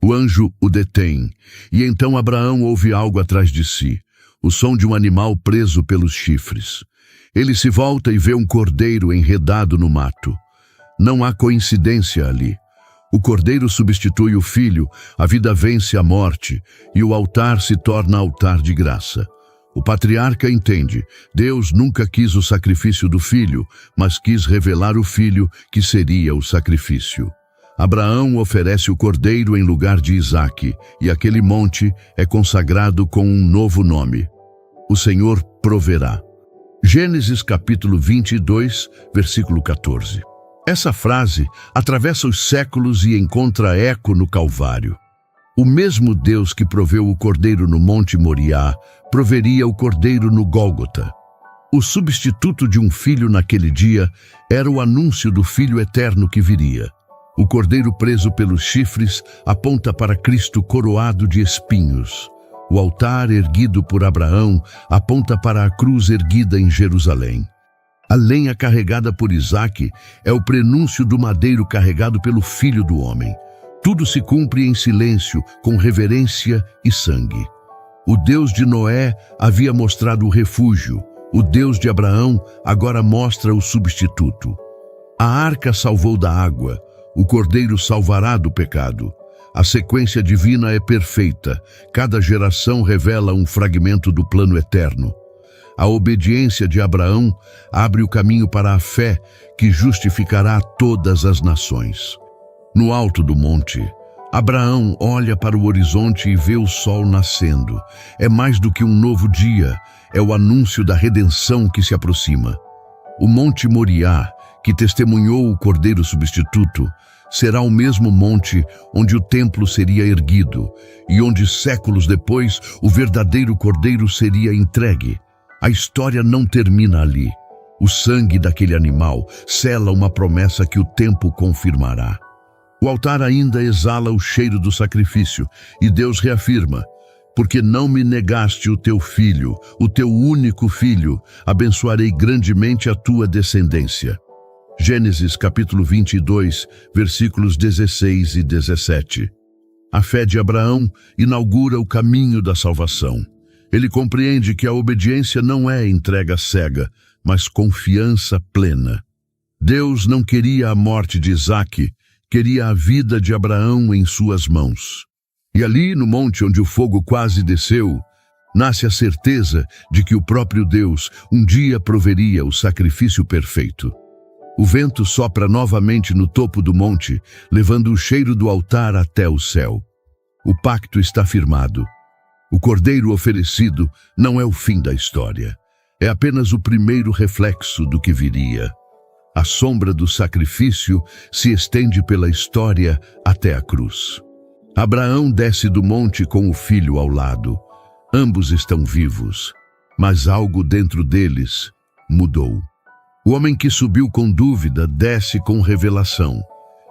Speaker 1: O anjo o detém, e então Abraão ouve algo atrás de si. O som de um animal preso pelos chifres. Ele se volta e vê um cordeiro enredado no mato. Não há coincidência ali. O cordeiro substitui o filho, a vida vence a morte, e o altar se torna altar de graça. O patriarca entende, Deus nunca quis o sacrifício do filho, mas quis revelar o filho que seria o sacrifício. Abraão oferece o cordeiro em lugar de Isaque, e aquele monte é consagrado com um novo nome. O Senhor proverá. Gênesis capítulo 22, versículo 14. Essa frase atravessa os séculos e encontra eco no Calvário. O mesmo Deus que proveu o cordeiro no Monte Moriá, proveria o cordeiro no Gólgota. O substituto de um filho naquele dia era o anúncio do Filho eterno que viria. O cordeiro preso pelos chifres aponta para Cristo coroado de espinhos. O altar erguido por Abraão aponta para a cruz erguida em Jerusalém. A lenha carregada por Isaque é o prenúncio do madeiro carregado pelo Filho do Homem. Tudo se cumpre em silêncio, com reverência e sangue. O Deus de Noé havia mostrado o refúgio. O Deus de Abraão agora mostra o substituto. A arca salvou da água. O cordeiro salvará do pecado. A sequência divina é perfeita. Cada geração revela um fragmento do plano eterno. A obediência de Abraão abre o caminho para a fé que justificará todas as nações. No alto do monte, Abraão olha para o horizonte e vê o sol nascendo. É mais do que um novo dia, é o anúncio da redenção que se aproxima. O Monte Moriá, que testemunhou o Cordeiro substituto, será o mesmo monte onde o templo seria erguido e onde séculos depois o verdadeiro Cordeiro seria entregue. A história não termina ali. O sangue daquele animal sela uma promessa que o tempo confirmará. O altar ainda exala o cheiro do sacrifício, e Deus reafirma, porque não me negaste o teu filho, o teu único filho, abençoarei grandemente a tua descendência. Gênesis capítulo 22, versículos 16 e 17. A fé de Abraão inaugura o caminho da salvação. Ele compreende que a obediência não é entrega cega, mas confiança plena. Deus não queria a morte de Isaque, queria a vida de Abraão em suas mãos. E ali, no monte onde o fogo quase desceu, nasce a certeza de que o próprio Deus um dia proveria o sacrifício perfeito. O vento sopra novamente no topo do monte, levando o cheiro do altar até o céu. O pacto está firmado. O cordeiro oferecido não é o fim da história. É apenas o primeiro reflexo do que viria. A sombra do sacrifício se estende pela história até a cruz. Abraão desce do monte com o filho ao lado. Ambos estão vivos, mas algo dentro deles mudou. O homem que subiu com dúvida desce com revelação.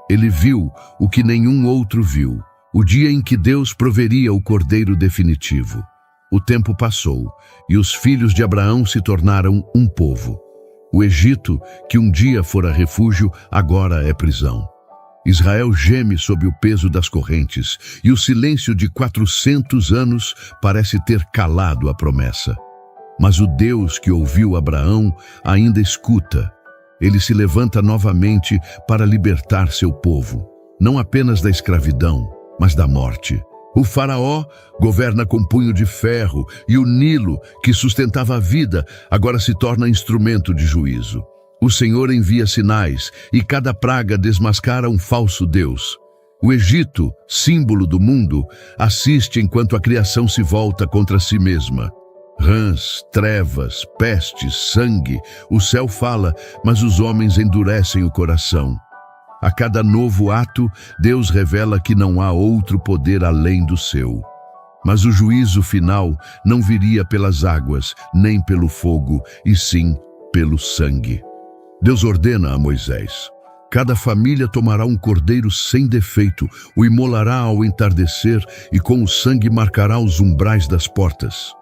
Speaker 1: Ele viu o que nenhum outro viu, o dia em que Deus proveria o cordeiro definitivo. O tempo passou e os filhos de Abraão se tornaram um povo. O Egito, que um dia fora refúgio, agora é prisão. Israel geme sob o peso das correntes e o silêncio de 400 anos parece ter calado a promessa. Mas o Deus que ouviu Abraão ainda escuta. Ele se levanta novamente para libertar seu povo, não apenas da escravidão, mas da morte. O faraó governa com punho de ferro e o Nilo, que sustentava a vida, agora se torna instrumento de juízo. O Senhor envia sinais e cada praga desmascara um falso Deus. O Egito, símbolo do mundo, assiste enquanto a criação se volta contra si mesma. Rãs, trevas, pestes, sangue, o céu fala, mas os homens endurecem o coração. A cada novo ato, Deus revela que não há outro poder além do seu. Mas o juízo final não viria pelas águas, nem pelo fogo, e sim pelo sangue. Deus ordena a Moisés: cada família tomará um cordeiro sem defeito, o imolará ao entardecer e com o sangue marcará os umbrais das portas.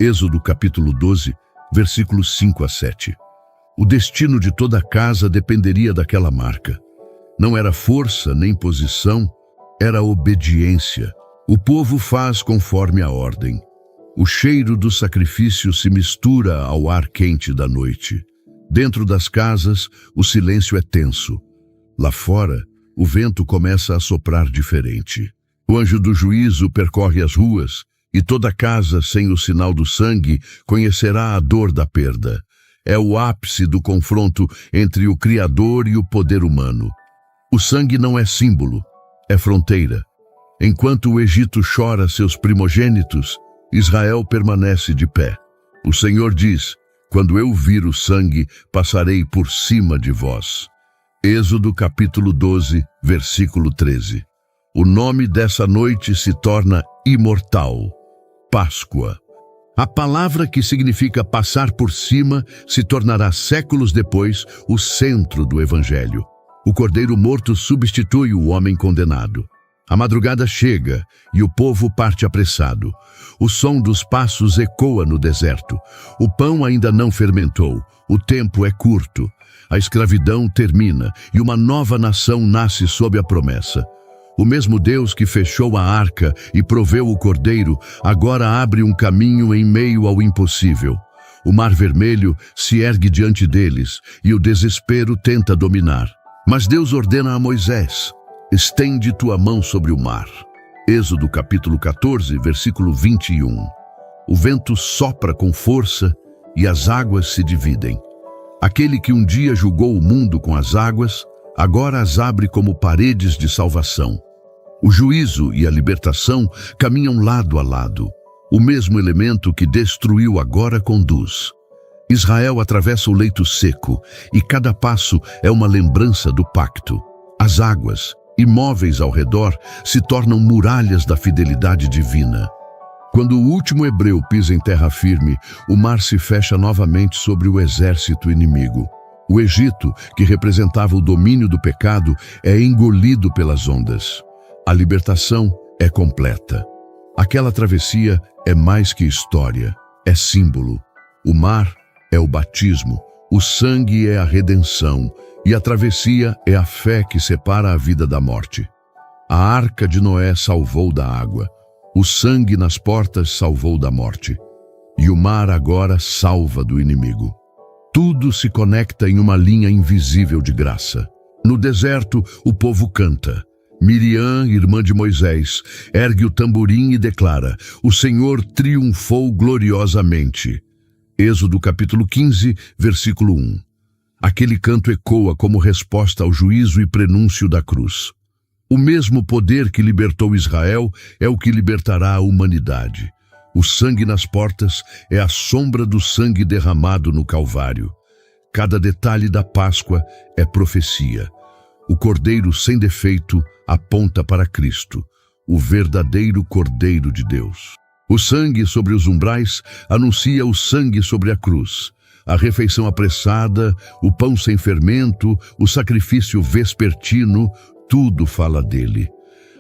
Speaker 1: Êxodo capítulo 12, versículos 5 a 7. O destino de toda a casa dependeria daquela marca. Não era força nem posição, era obediência. O povo faz conforme a ordem. O cheiro do sacrifício se mistura ao ar quente da noite. Dentro das casas, o silêncio é tenso. Lá fora, o vento começa a soprar diferente. O anjo do juízo percorre as ruas, e toda casa sem o sinal do sangue conhecerá a dor da perda. É o ápice do confronto entre o Criador e o poder humano. O sangue não é símbolo, é fronteira. Enquanto o Egito chora seus primogênitos, Israel permanece de pé. O Senhor diz: quando eu vir o sangue, passarei por cima de vós. Êxodo capítulo 12, versículo 13. O nome dessa noite se torna imortal. Páscoa. A palavra que significa passar por cima se tornará séculos depois o centro do Evangelho. O cordeiro morto substitui o homem condenado. A madrugada chega e o povo parte apressado. O som dos passos ecoa no deserto. O pão ainda não fermentou. O tempo é curto. A escravidão termina e uma nova nação nasce sob a promessa. O mesmo Deus que fechou a arca e proveu o cordeiro, agora abre um caminho em meio ao impossível. O mar vermelho se ergue diante deles e o desespero tenta dominar. Mas Deus ordena a Moisés: estende tua mão sobre o mar. Êxodo capítulo 14, versículo 21. O vento sopra com força e as águas se dividem. Aquele que um dia julgou o mundo com as águas, agora as abre como paredes de salvação. O juízo e a libertação caminham lado a lado. O mesmo elemento que destruiu agora conduz. Israel atravessa o leito seco e cada passo é uma lembrança do pacto. As águas, imóveis ao redor, se tornam muralhas da fidelidade divina. Quando o último hebreu pisa em terra firme, o mar se fecha novamente sobre o exército inimigo. O Egito, que representava o domínio do pecado, é engolido pelas ondas. A libertação é completa. Aquela travessia é mais que história, é símbolo. O mar é o batismo, o sangue é a redenção e a travessia é a fé que separa a vida da morte. A arca de Noé salvou da água, o sangue nas portas salvou da morte e o mar agora salva do inimigo. Tudo se conecta em uma linha invisível de graça. No deserto, o povo canta. Miriam, irmã de Moisés, ergue o tamborim e declara: o Senhor triunfou gloriosamente. Êxodo capítulo 15, versículo 1. Aquele canto ecoa como resposta ao juízo e prenúncio da cruz. O mesmo poder que libertou Israel é o que libertará a humanidade. O sangue nas portas é a sombra do sangue derramado no Calvário. Cada detalhe da Páscoa é profecia. O cordeiro sem defeito aponta para Cristo. o verdadeiro Cordeiro de Deus. O sangue sobre os umbrais anuncia o sangue sobre a cruz. A refeição apressada, o pão sem fermento, o sacrifício vespertino, tudo fala dele.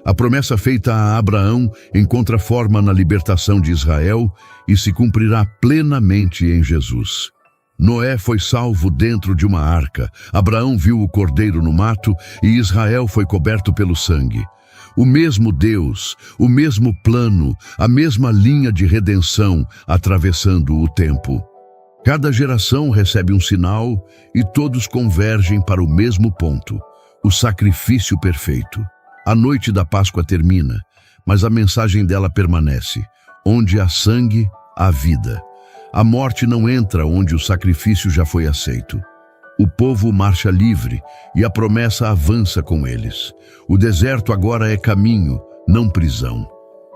Speaker 1: A promessa feita a Abraão encontra forma na libertação de Israel e se cumprirá plenamente em Jesus. Noé foi salvo dentro de uma arca, Abraão viu o cordeiro no mato e Israel foi coberto pelo sangue. O mesmo Deus, o mesmo plano, a mesma linha de redenção atravessando o tempo. Cada geração recebe um sinal e todos convergem para o mesmo ponto, o sacrifício perfeito. A noite da Páscoa termina, mas a mensagem dela permanece. Onde há sangue, há vida. A morte não entra onde o sacrifício já foi aceito. O povo marcha livre e a promessa avança com eles. O deserto agora é caminho, não prisão.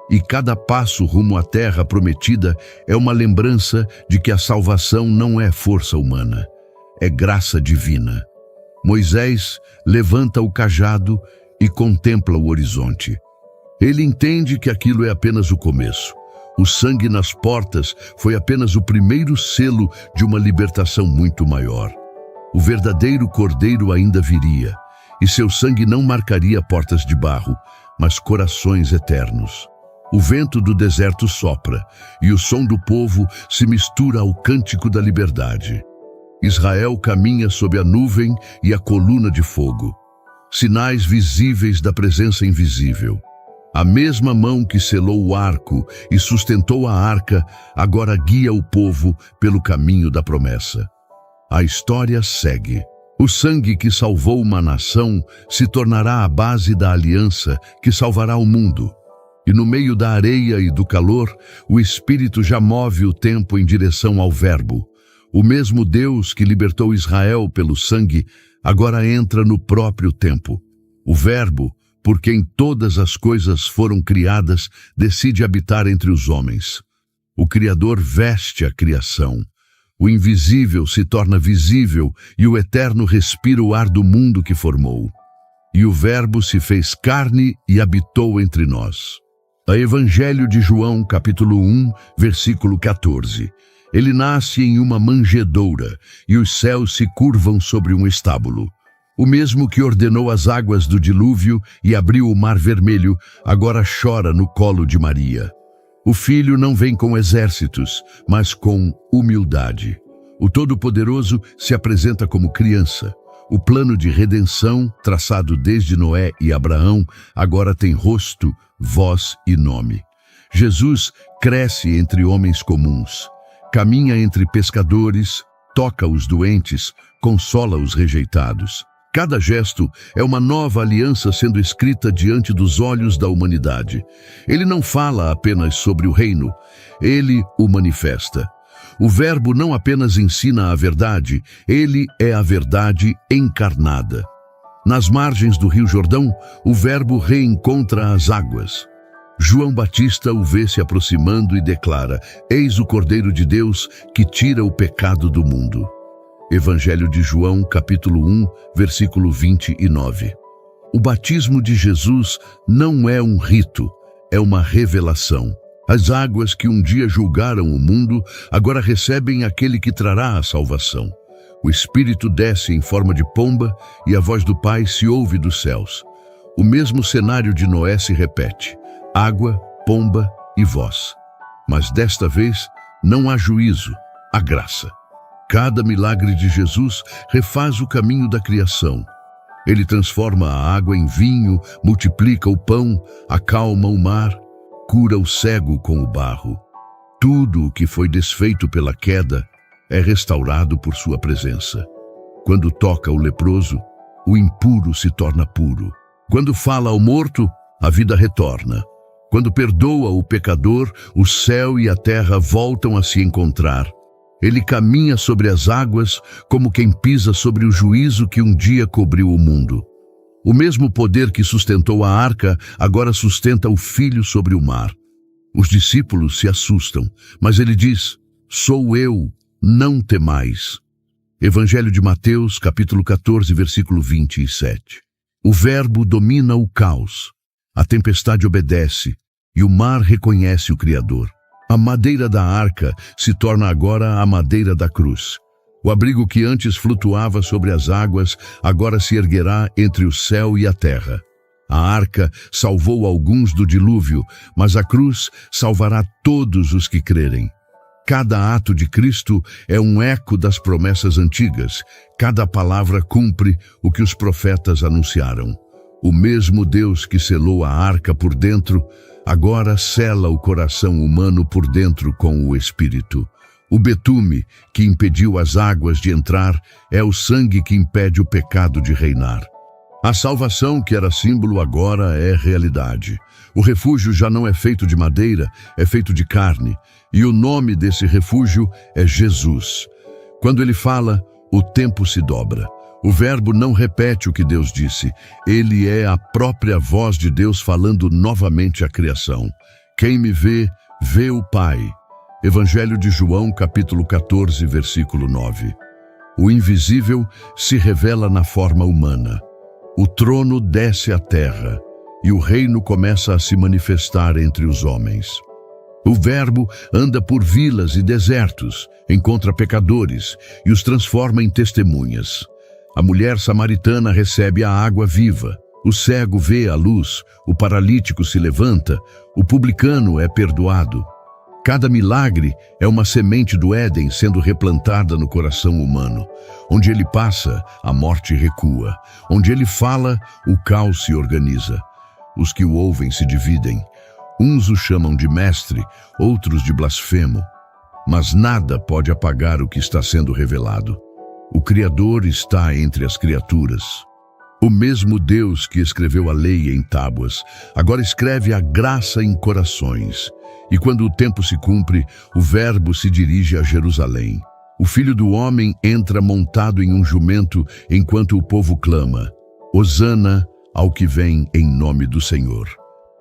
Speaker 1: E cada passo rumo à terra prometida é uma lembrança de que a salvação não é força humana, é graça divina. Moisés levanta o cajado e contempla o horizonte. Ele entende que aquilo é apenas o começo. O sangue nas portas foi apenas o primeiro selo de uma libertação muito maior. O verdadeiro cordeiro ainda viria, e seu sangue não marcaria portas de barro, mas corações eternos. O vento do deserto sopra, e o som do povo se mistura ao cântico da liberdade. Israel caminha sob a nuvem e a coluna de fogo. Sinais visíveis da presença invisível. A mesma mão que selou o arco e sustentou a arca, agora guia o povo pelo caminho da promessa. A história segue. O sangue que salvou uma nação se tornará a base da aliança que salvará o mundo. E no meio da areia e do calor, o Espírito já move o tempo em direção ao Verbo. O mesmo Deus que libertou Israel pelo sangue, agora entra no próprio tempo. O Verbo, por quem todas as coisas foram criadas, decide habitar entre os homens. O Criador veste a criação. O invisível se torna visível e o Eterno respira o ar do mundo que formou. E o Verbo se fez carne e habitou entre nós. A Evangelho de João, capítulo 1, versículo 14. Ele nasce em uma manjedoura, e os céus se curvam sobre um estábulo. O mesmo que ordenou as águas do dilúvio e abriu o mar vermelho, agora chora no colo de Maria. O Filho não vem com exércitos, mas com humildade. O Todo-Poderoso se apresenta como criança. O plano de redenção, traçado desde Noé e Abraão, agora tem rosto, voz e nome. Jesus cresce entre homens comuns. Caminha entre pescadores, toca os doentes, consola os rejeitados. Cada gesto é uma nova aliança sendo escrita diante dos olhos da humanidade. Ele não fala apenas sobre o reino, ele o manifesta. O Verbo não apenas ensina a verdade, ele é a verdade encarnada. Nas margens do Rio Jordão, o Verbo reencontra as águas. João Batista o vê se aproximando e declara: Eis o Cordeiro de Deus que tira o pecado do mundo. Evangelho de João, capítulo 1, versículo 29. O batismo de Jesus não é um rito, é uma revelação. As águas que um dia julgaram o mundo, agora recebem aquele que trará a salvação. O Espírito desce em forma de pomba e a voz do Pai se ouve dos céus. O mesmo cenário de Noé se repete: água, pomba e voz. Mas desta vez não há juízo, há graça. Cada milagre de Jesus refaz o caminho da criação. Ele transforma a água em vinho, multiplica o pão, acalma o mar, cura o cego com o barro. Tudo o que foi desfeito pela queda é restaurado por sua presença. Quando toca o leproso, o impuro se torna puro. Quando fala ao morto, a vida retorna. Quando perdoa o pecador, o céu e a terra voltam a se encontrar. Ele caminha sobre as águas como quem pisa sobre o juízo que um dia cobriu o mundo. O mesmo poder que sustentou a arca agora sustenta o Filho sobre o mar. Os discípulos se assustam, mas ele diz: Sou eu, não temais. Evangelho de Mateus, capítulo 14, versículo 27. O Verbo domina o caos. A tempestade obedece e o mar reconhece o Criador. A madeira da arca se torna agora a madeira da cruz. O abrigo que antes flutuava sobre as águas agora se erguerá entre o céu e a terra. A arca salvou alguns do dilúvio, mas a cruz salvará todos os que crerem. Cada ato de Cristo é um eco das promessas antigas. Cada palavra cumpre o que os profetas anunciaram. O mesmo Deus que selou a arca por dentro, agora sela o coração humano por dentro com o Espírito. O betume que impediu as águas de entrar é o sangue que impede o pecado de reinar. A salvação, que era símbolo, agora é realidade. O refúgio já não é feito de madeira, é feito de carne. E o nome desse refúgio é Jesus. Quando ele fala, o tempo se dobra. O Verbo não repete o que Deus disse. Ele é a própria voz de Deus falando novamente à criação. Quem me vê, vê o Pai. Evangelho de João, capítulo 14, versículo 9. O invisível se revela na forma humana. O trono desce à terra e o reino começa a se manifestar entre os homens. O Verbo anda por vilas e desertos, encontra pecadores e os transforma em testemunhas. A mulher samaritana recebe a água viva, o cego vê a luz, o paralítico se levanta, o publicano é perdoado. Cada milagre é uma semente do Éden sendo replantada no coração humano. Onde ele passa, a morte recua. Onde ele fala, o caos se organiza. Os que o ouvem se dividem. Uns o chamam de mestre, outros de blasfemo. Mas nada pode apagar o que está sendo revelado. O Criador está entre as criaturas. O mesmo Deus que escreveu a lei em tábuas, agora escreve a graça em corações. E quando o tempo se cumpre, o Verbo se dirige a Jerusalém. O Filho do Homem entra montado em um jumento, enquanto o povo clama: Hosana ao que vem em nome do Senhor.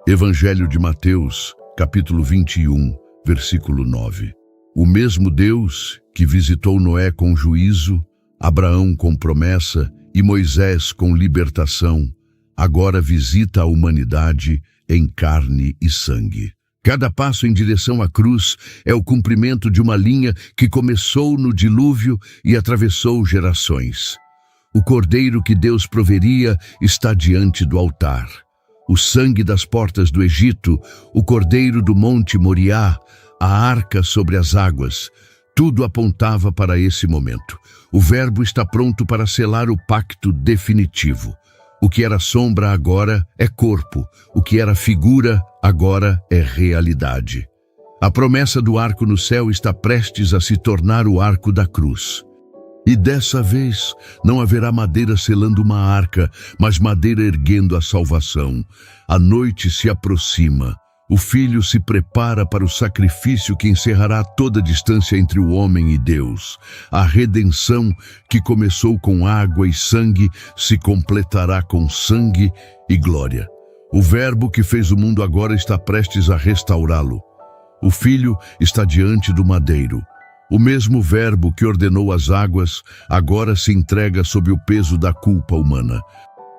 Speaker 1: Evangelho de Mateus, capítulo 21, versículo 9. O mesmo Deus que visitou Noé com juízo, Abraão com promessa e Moisés com libertação, agora visita a humanidade em carne e sangue. Cada passo em direção à cruz é o cumprimento de uma linha que começou no dilúvio e atravessou gerações. O cordeiro que Deus proveria está diante do altar. O sangue das portas do Egito, o cordeiro do monte Moriá, a arca sobre as águas, tudo apontava para esse momento. O Verbo está pronto para selar o pacto definitivo. O que era sombra agora é corpo, o que era figura agora é realidade. A promessa do arco no céu está prestes a se tornar o arco da cruz. E dessa vez não haverá madeira selando uma arca, mas madeira erguendo a salvação. A noite se aproxima. O Filho se prepara para o sacrifício que encerrará toda a distância entre o homem e Deus. A redenção, que começou com água e sangue, se completará com sangue e glória. O Verbo que fez o mundo agora está prestes a restaurá-lo. O Filho está diante do madeiro. O mesmo Verbo que ordenou as águas agora se entrega sob o peso da culpa humana.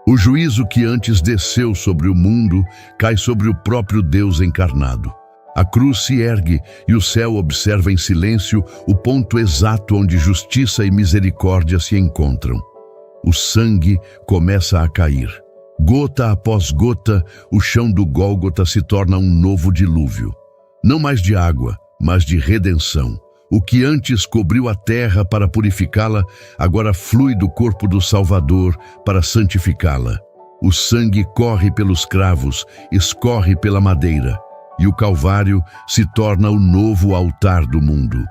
Speaker 1: O juízo que antes desceu sobre o mundo cai sobre o próprio Deus encarnado. A cruz se ergue e o céu observa em silêncio o ponto exato onde justiça e misericórdia se encontram. O sangue começa a cair. Gota após gota, o chão do Gólgota se torna um novo dilúvio. Não mais de água, mas de redenção. O que antes cobriu a terra para purificá-la, agora flui do corpo do Salvador para santificá-la. O sangue corre pelos cravos, escorre pela madeira, e o Calvário se torna o novo altar do mundo.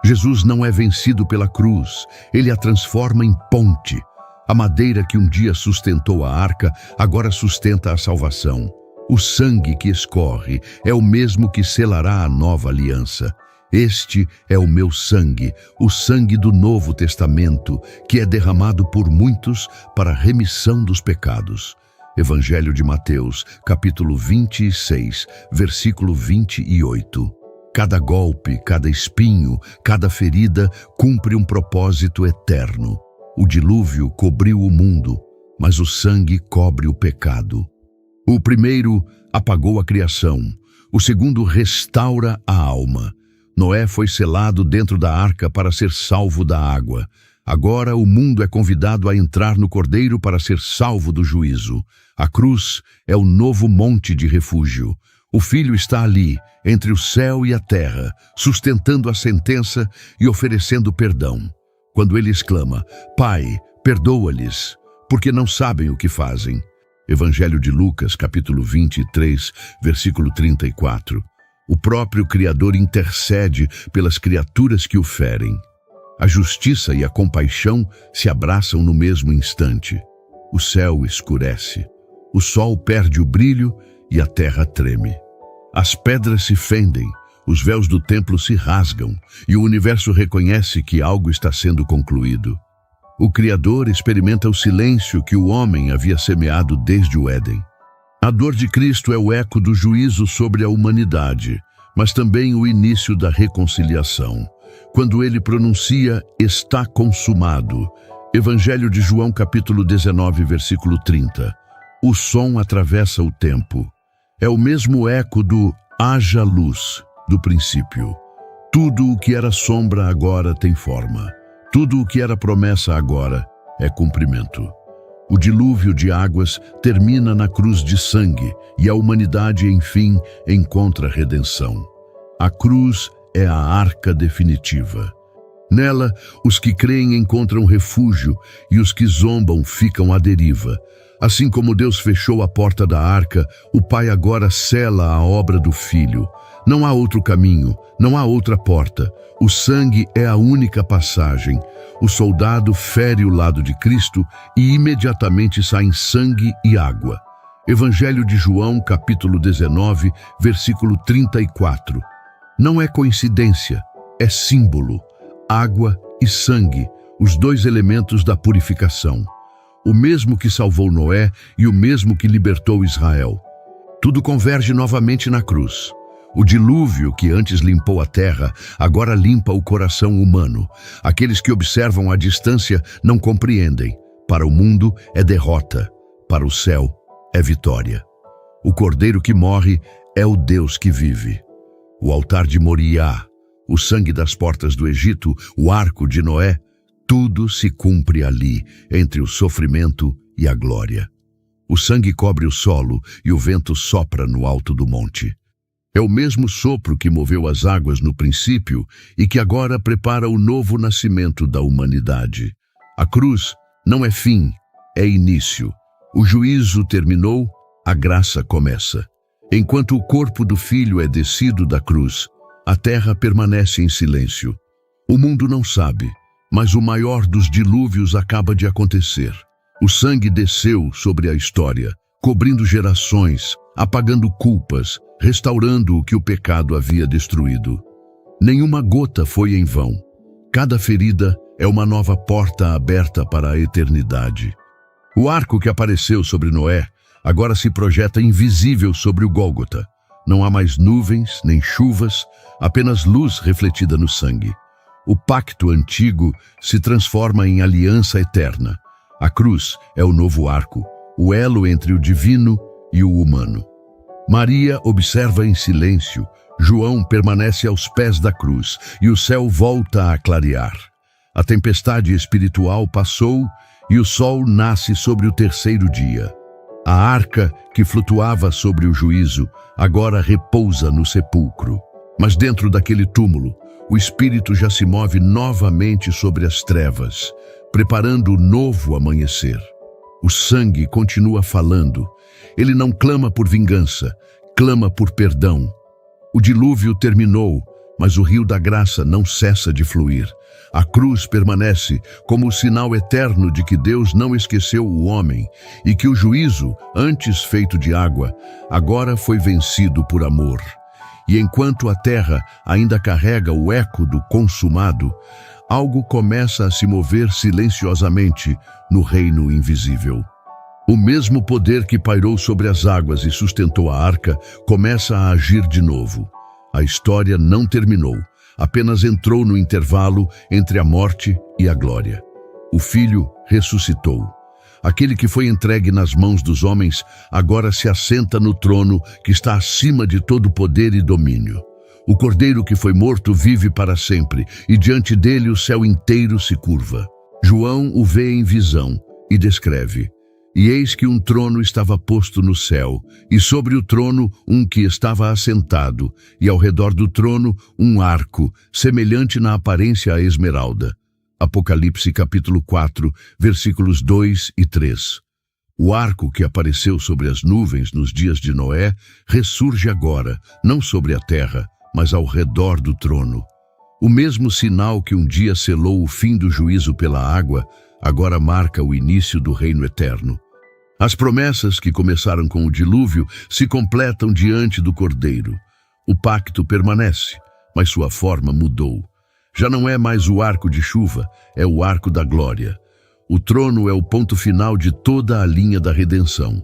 Speaker 1: Jesus não é vencido pela cruz, ele a transforma em ponte. A madeira que um dia sustentou a arca, agora sustenta a salvação. O sangue que escorre é o mesmo que selará a nova aliança. Este é o meu sangue, o sangue do Novo Testamento, que é derramado por muitos para a remissão dos pecados. Evangelho de Mateus, capítulo 26, versículo 28. Cada golpe, cada espinho, cada ferida cumpre um propósito eterno. O dilúvio cobriu o mundo, mas o sangue cobre o pecado. O primeiro apagou a criação, o segundo restaura a alma. Noé foi selado dentro da arca para ser salvo da água. Agora o mundo é convidado a entrar no Cordeiro para ser salvo do juízo. A cruz é o novo monte de refúgio. O Filho está ali, entre o céu e a terra, sustentando a sentença e oferecendo perdão. Quando ele exclama, Pai, perdoa-lhes, porque não sabem o que fazem. Evangelho de Lucas, capítulo 23, versículo 34. O próprio Criador intercede pelas criaturas que o ferem. A justiça e a compaixão se abraçam no mesmo instante. O céu escurece, o sol perde o brilho e a terra treme. As pedras se fendem, os véus do templo se rasgam e o universo reconhece que algo está sendo concluído. O Criador experimenta o silêncio que o homem havia semeado desde o Éden. A dor de Cristo é o eco do juízo sobre a humanidade, mas também o início da reconciliação. Quando ele pronuncia, está consumado. Evangelho de João, capítulo 19, versículo 30. O som atravessa o tempo. É o mesmo eco do haja luz do princípio. Tudo o que era sombra agora tem forma. Tudo o que era promessa agora é cumprimento. O dilúvio de águas termina na cruz de sangue e a humanidade, enfim, encontra redenção. A cruz é a arca definitiva. Nela, os que creem encontram refúgio e os que zombam ficam à deriva. Assim como Deus fechou a porta da arca, o Pai agora sela a obra do Filho. Não há outro caminho, não há outra porta. O sangue é a única passagem. O soldado fere o lado de Cristo e imediatamente saem sangue e água. Evangelho de João, capítulo 19, versículo 34. Não é coincidência, é símbolo. Água e sangue, os dois elementos da purificação. O mesmo que salvou Noé e o mesmo que libertou Israel. Tudo converge novamente na cruz. O dilúvio que antes limpou a terra, agora limpa o coração humano. Aqueles que observam à distância não compreendem. Para o mundo é derrota, para o céu é vitória. O Cordeiro que morre é o Deus que vive. O altar de Moriá, o sangue das portas do Egito, o arco de Noé, tudo se cumpre ali, entre o sofrimento e a glória. O sangue cobre o solo e o vento sopra no alto do monte. É o mesmo sopro que moveu as águas no princípio e que agora prepara o novo nascimento da humanidade. A cruz não é fim, é início. O juízo terminou, a graça começa. Enquanto o corpo do Filho é descido da cruz, a terra permanece em silêncio. O mundo não sabe, mas o maior dos dilúvios acaba de acontecer. O sangue desceu sobre a história, cobrindo gerações, apagando culpas, restaurando o que o pecado havia destruído. Nenhuma gota foi em vão. Cada ferida é uma nova porta aberta para a eternidade. O arco que apareceu sobre Noé agora se projeta invisível sobre o Gólgota. Não há mais nuvens, nem chuvas, apenas luz refletida no sangue. O pacto antigo se transforma em aliança eterna. A cruz é o novo arco, o elo entre o divino e o humano. Maria observa em silêncio, João permanece aos pés da cruz e o céu volta a clarear. A tempestade espiritual passou e o sol nasce sobre o terceiro dia. A arca que flutuava sobre o juízo agora repousa no sepulcro. Mas dentro daquele túmulo, o Espírito já se move novamente sobre as trevas, preparando o novo amanhecer. O sangue continua falando. Ele não clama por vingança, clama por perdão. O dilúvio terminou, mas o rio da graça não cessa de fluir. A cruz permanece como o sinal eterno de que Deus não esqueceu o homem e que o juízo, antes feito de água, agora foi vencido por amor. E enquanto a terra ainda carrega o eco do consumado, algo começa a se mover silenciosamente no reino invisível. O mesmo poder que pairou sobre as águas e sustentou a arca começa a agir de novo. A história não terminou, apenas entrou no intervalo entre a morte e a glória. O Filho ressuscitou. Aquele que foi entregue nas mãos dos homens, agora se assenta no trono que está acima de todo poder e domínio. O cordeiro que foi morto vive para sempre, e diante dele o céu inteiro se curva. João o vê em visão e descreve: E eis que um trono estava posto no céu, e sobre o trono um que estava assentado, e ao redor do trono um arco, semelhante na aparência à esmeralda. Apocalipse capítulo 4, versículos 2 e 3. O arco que apareceu sobre as nuvens nos dias de Noé ressurge agora, não sobre a terra, mas ao redor do trono. O mesmo sinal que um dia selou o fim do juízo pela água, agora marca o início do reino eterno. As promessas que começaram com o dilúvio se completam diante do Cordeiro. O pacto permanece, mas sua forma mudou. Já não é mais o arco de chuva, é o arco da glória. O trono é o ponto final de toda a linha da redenção.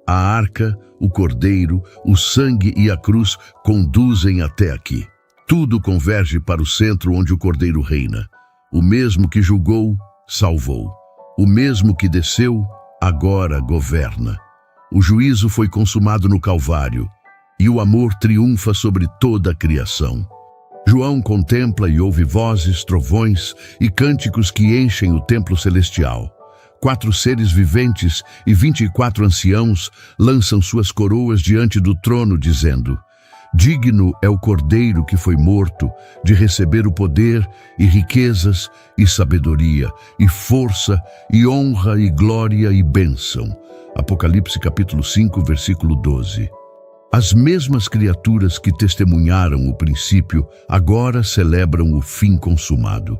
Speaker 1: A arca, o cordeiro, o sangue e a cruz conduzem até aqui. Tudo converge para o centro onde o cordeiro reina. O mesmo que julgou, salvou. O mesmo que desceu, agora governa. O juízo foi consumado no Calvário, e o amor triunfa sobre toda a criação. João contempla e ouve vozes, trovões e cânticos que enchem o templo celestial. 4 seres viventes e 24 anciãos lançam suas coroas diante do trono, dizendo: Digno é o Cordeiro que foi morto de receber o poder e riquezas e sabedoria e força e honra e glória e bênção. Apocalipse capítulo 5, versículo 12. As mesmas criaturas que testemunharam o princípio agora celebram o fim consumado.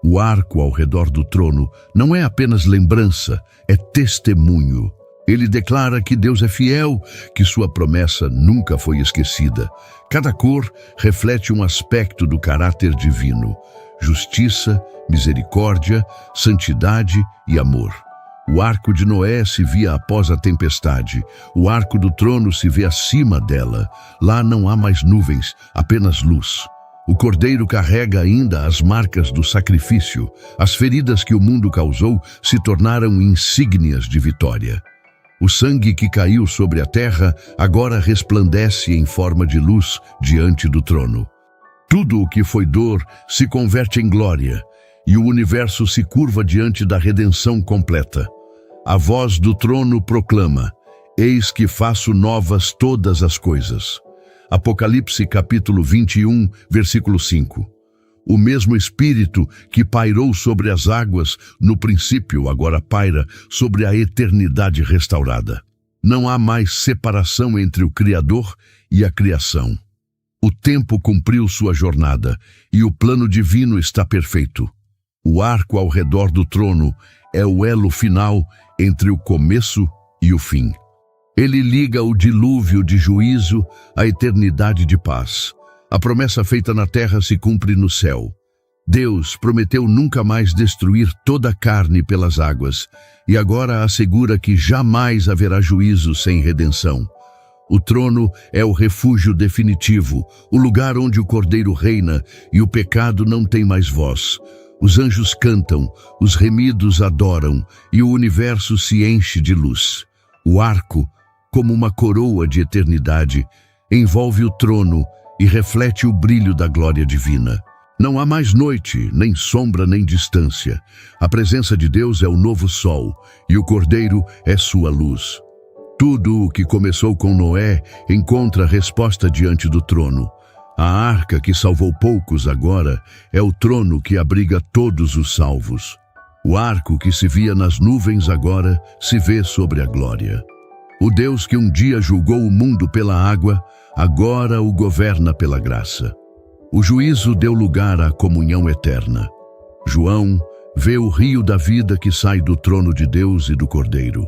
Speaker 1: O arco ao redor do trono não é apenas lembrança, é testemunho. Ele declara que Deus é fiel, que sua promessa nunca foi esquecida. Cada cor reflete um aspecto do caráter divino: justiça, misericórdia, santidade e amor. O arco de Noé se via após a tempestade. O arco do trono se vê acima dela. Lá não há mais nuvens, apenas luz. O cordeiro carrega ainda as marcas do sacrifício. As feridas que o mundo causou se tornaram insígnias de vitória. O sangue que caiu sobre a terra agora resplandece em forma de luz diante do trono. Tudo o que foi dor se converte em glória, e o universo se curva diante da redenção completa. A voz do trono proclama: Eis que faço novas todas as coisas. Apocalipse capítulo 21, versículo 5. O mesmo Espírito que pairou sobre as águas no princípio agora paira sobre a eternidade restaurada. Não há mais separação entre o Criador e a criação. O tempo cumpriu sua jornada e o plano divino está perfeito. O arco ao redor do trono é o elo final entre o começo e o fim. Ele liga o dilúvio de juízo à eternidade de paz. A promessa feita na terra se cumpre no céu. Deus prometeu nunca mais destruir toda a carne pelas águas, e agora assegura que jamais haverá juízo sem redenção. O trono é o refúgio definitivo, o lugar onde o Cordeiro reina e o pecado não tem mais voz. Os anjos cantam, os remidos adoram e o universo se enche de luz. O arco, como uma coroa de eternidade, envolve o trono e reflete o brilho da glória divina. Não há mais noite, nem sombra, nem distância. A presença de Deus é o novo sol e o Cordeiro é sua luz. Tudo o que começou com Noé encontra resposta diante do trono. A arca que salvou poucos agora é o trono que abriga todos os salvos. O arco que se via nas nuvens agora se vê sobre a glória. O Deus que um dia julgou o mundo pela água, agora o governa pela graça. O juízo deu lugar à comunhão eterna. João vê o rio da vida que sai do trono de Deus e do Cordeiro.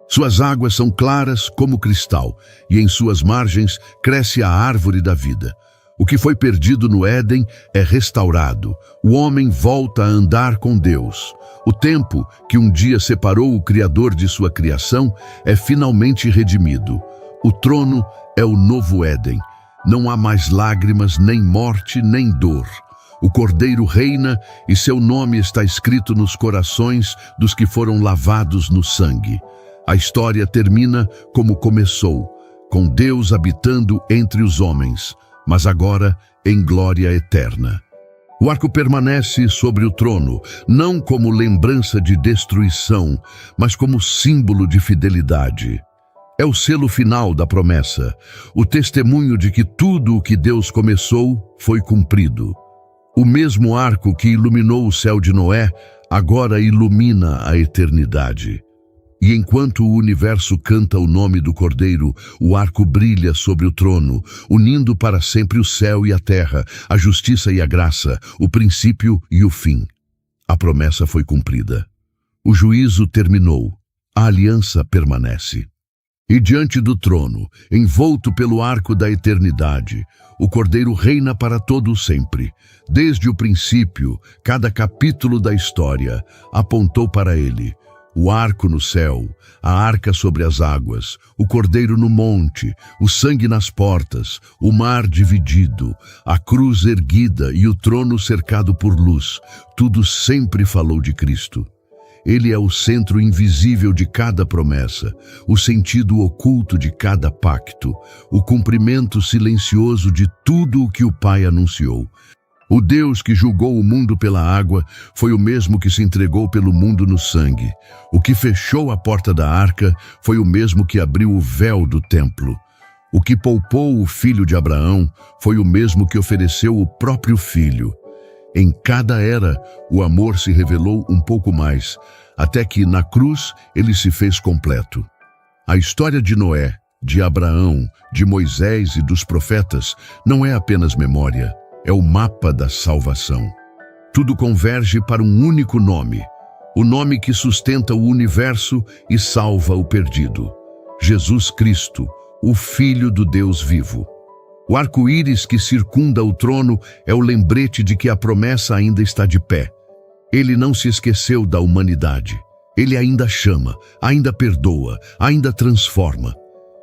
Speaker 1: Suas águas são claras como cristal, e em suas margens cresce a árvore da vida. O que foi perdido no Éden é restaurado. O homem volta a andar com Deus. O tempo que um dia separou o Criador de sua criação é finalmente redimido. O trono é o novo Éden. Não há mais lágrimas, nem morte, nem dor. O Cordeiro reina e seu nome está escrito nos corações dos que foram lavados no sangue. A história termina como começou, com Deus habitando entre os homens, mas agora em glória eterna. O arco permanece sobre o trono, não como lembrança de destruição, mas como símbolo de fidelidade. É o selo final da promessa, o testemunho de que tudo o que Deus começou foi cumprido. O mesmo arco que iluminou o céu de Noé, agora ilumina a eternidade. E enquanto o universo canta o nome do Cordeiro, o arco brilha sobre o trono, unindo para sempre o céu e a terra, a justiça e a graça, o princípio e o fim. A promessa foi cumprida. O juízo terminou. A aliança permanece. E diante do trono, envolto pelo arco da eternidade, o Cordeiro reina para todo sempre. Desde o princípio, cada capítulo da história apontou para ele. O arco no céu, a arca sobre as águas, o Cordeiro no monte, o sangue nas portas, o mar dividido, a cruz erguida e o trono cercado por luz, tudo sempre falou de Cristo. Ele é o centro invisível de cada promessa, o sentido oculto de cada pacto, o cumprimento silencioso de tudo o que o Pai anunciou. O Deus que julgou o mundo pela água foi o mesmo que se entregou pelo mundo no sangue. O que fechou a porta da arca foi o mesmo que abriu o véu do templo. O que poupou o filho de Abraão foi o mesmo que ofereceu o próprio filho. Em cada era, o amor se revelou um pouco mais, até que, na cruz, ele se fez completo. A história de Noé, de Abraão, de Moisés e dos profetas não é apenas memória, é o mapa da salvação. Tudo converge para um único nome, o nome que sustenta o universo e salva o perdido. Jesus Cristo, o Filho do Deus vivo. O arco-íris que circunda o trono é o lembrete de que a promessa ainda está de pé. Ele não se esqueceu da humanidade. Ele ainda chama, ainda perdoa, ainda transforma.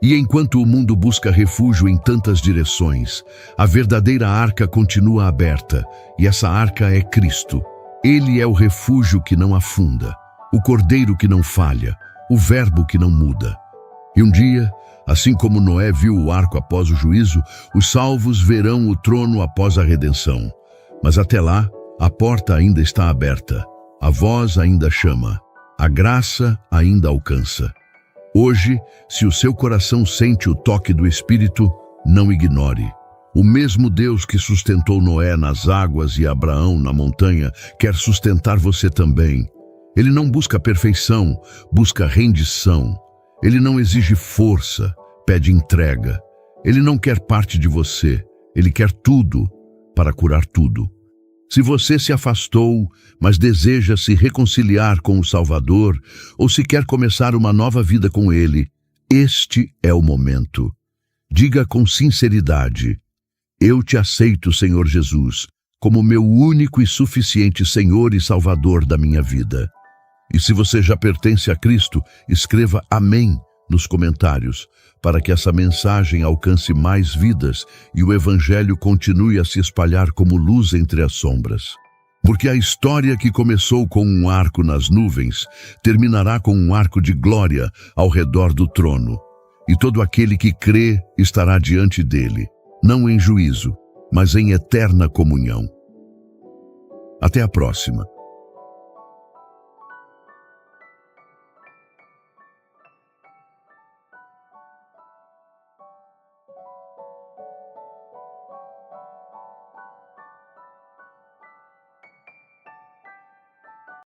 Speaker 1: E enquanto o mundo busca refúgio em tantas direções, a verdadeira arca continua aberta, e essa arca é Cristo. Ele é o refúgio que não afunda, o Cordeiro que não falha, o Verbo que não muda. E um dia, assim como Noé viu o arco após o juízo, os salvos verão o trono após a redenção. Mas até lá, a porta ainda está aberta, a voz ainda chama, a graça ainda alcança. Hoje, se o seu coração sente o toque do Espírito, não ignore. O mesmo Deus que sustentou Noé nas águas e Abraão na montanha, quer sustentar você também. Ele não busca perfeição, busca rendição. Ele não exige força, pede entrega. Ele não quer parte de você, ele quer tudo para curar tudo. Se você se afastou, mas deseja se reconciliar com o Salvador, ou se quer começar uma nova vida com Ele, este é o momento. Diga com sinceridade: eu te aceito, Senhor Jesus, como meu único e suficiente Senhor e Salvador da minha vida. E se você já pertence a Cristo, escreva amém nos comentários, para que essa mensagem alcance mais vidas e o Evangelho continue a se espalhar como luz entre as sombras. Porque a história que começou com um arco nas nuvens, terminará com um arco de glória ao redor do trono. E todo aquele que crê estará diante dele, não em juízo, mas em eterna comunhão. Até a próxima.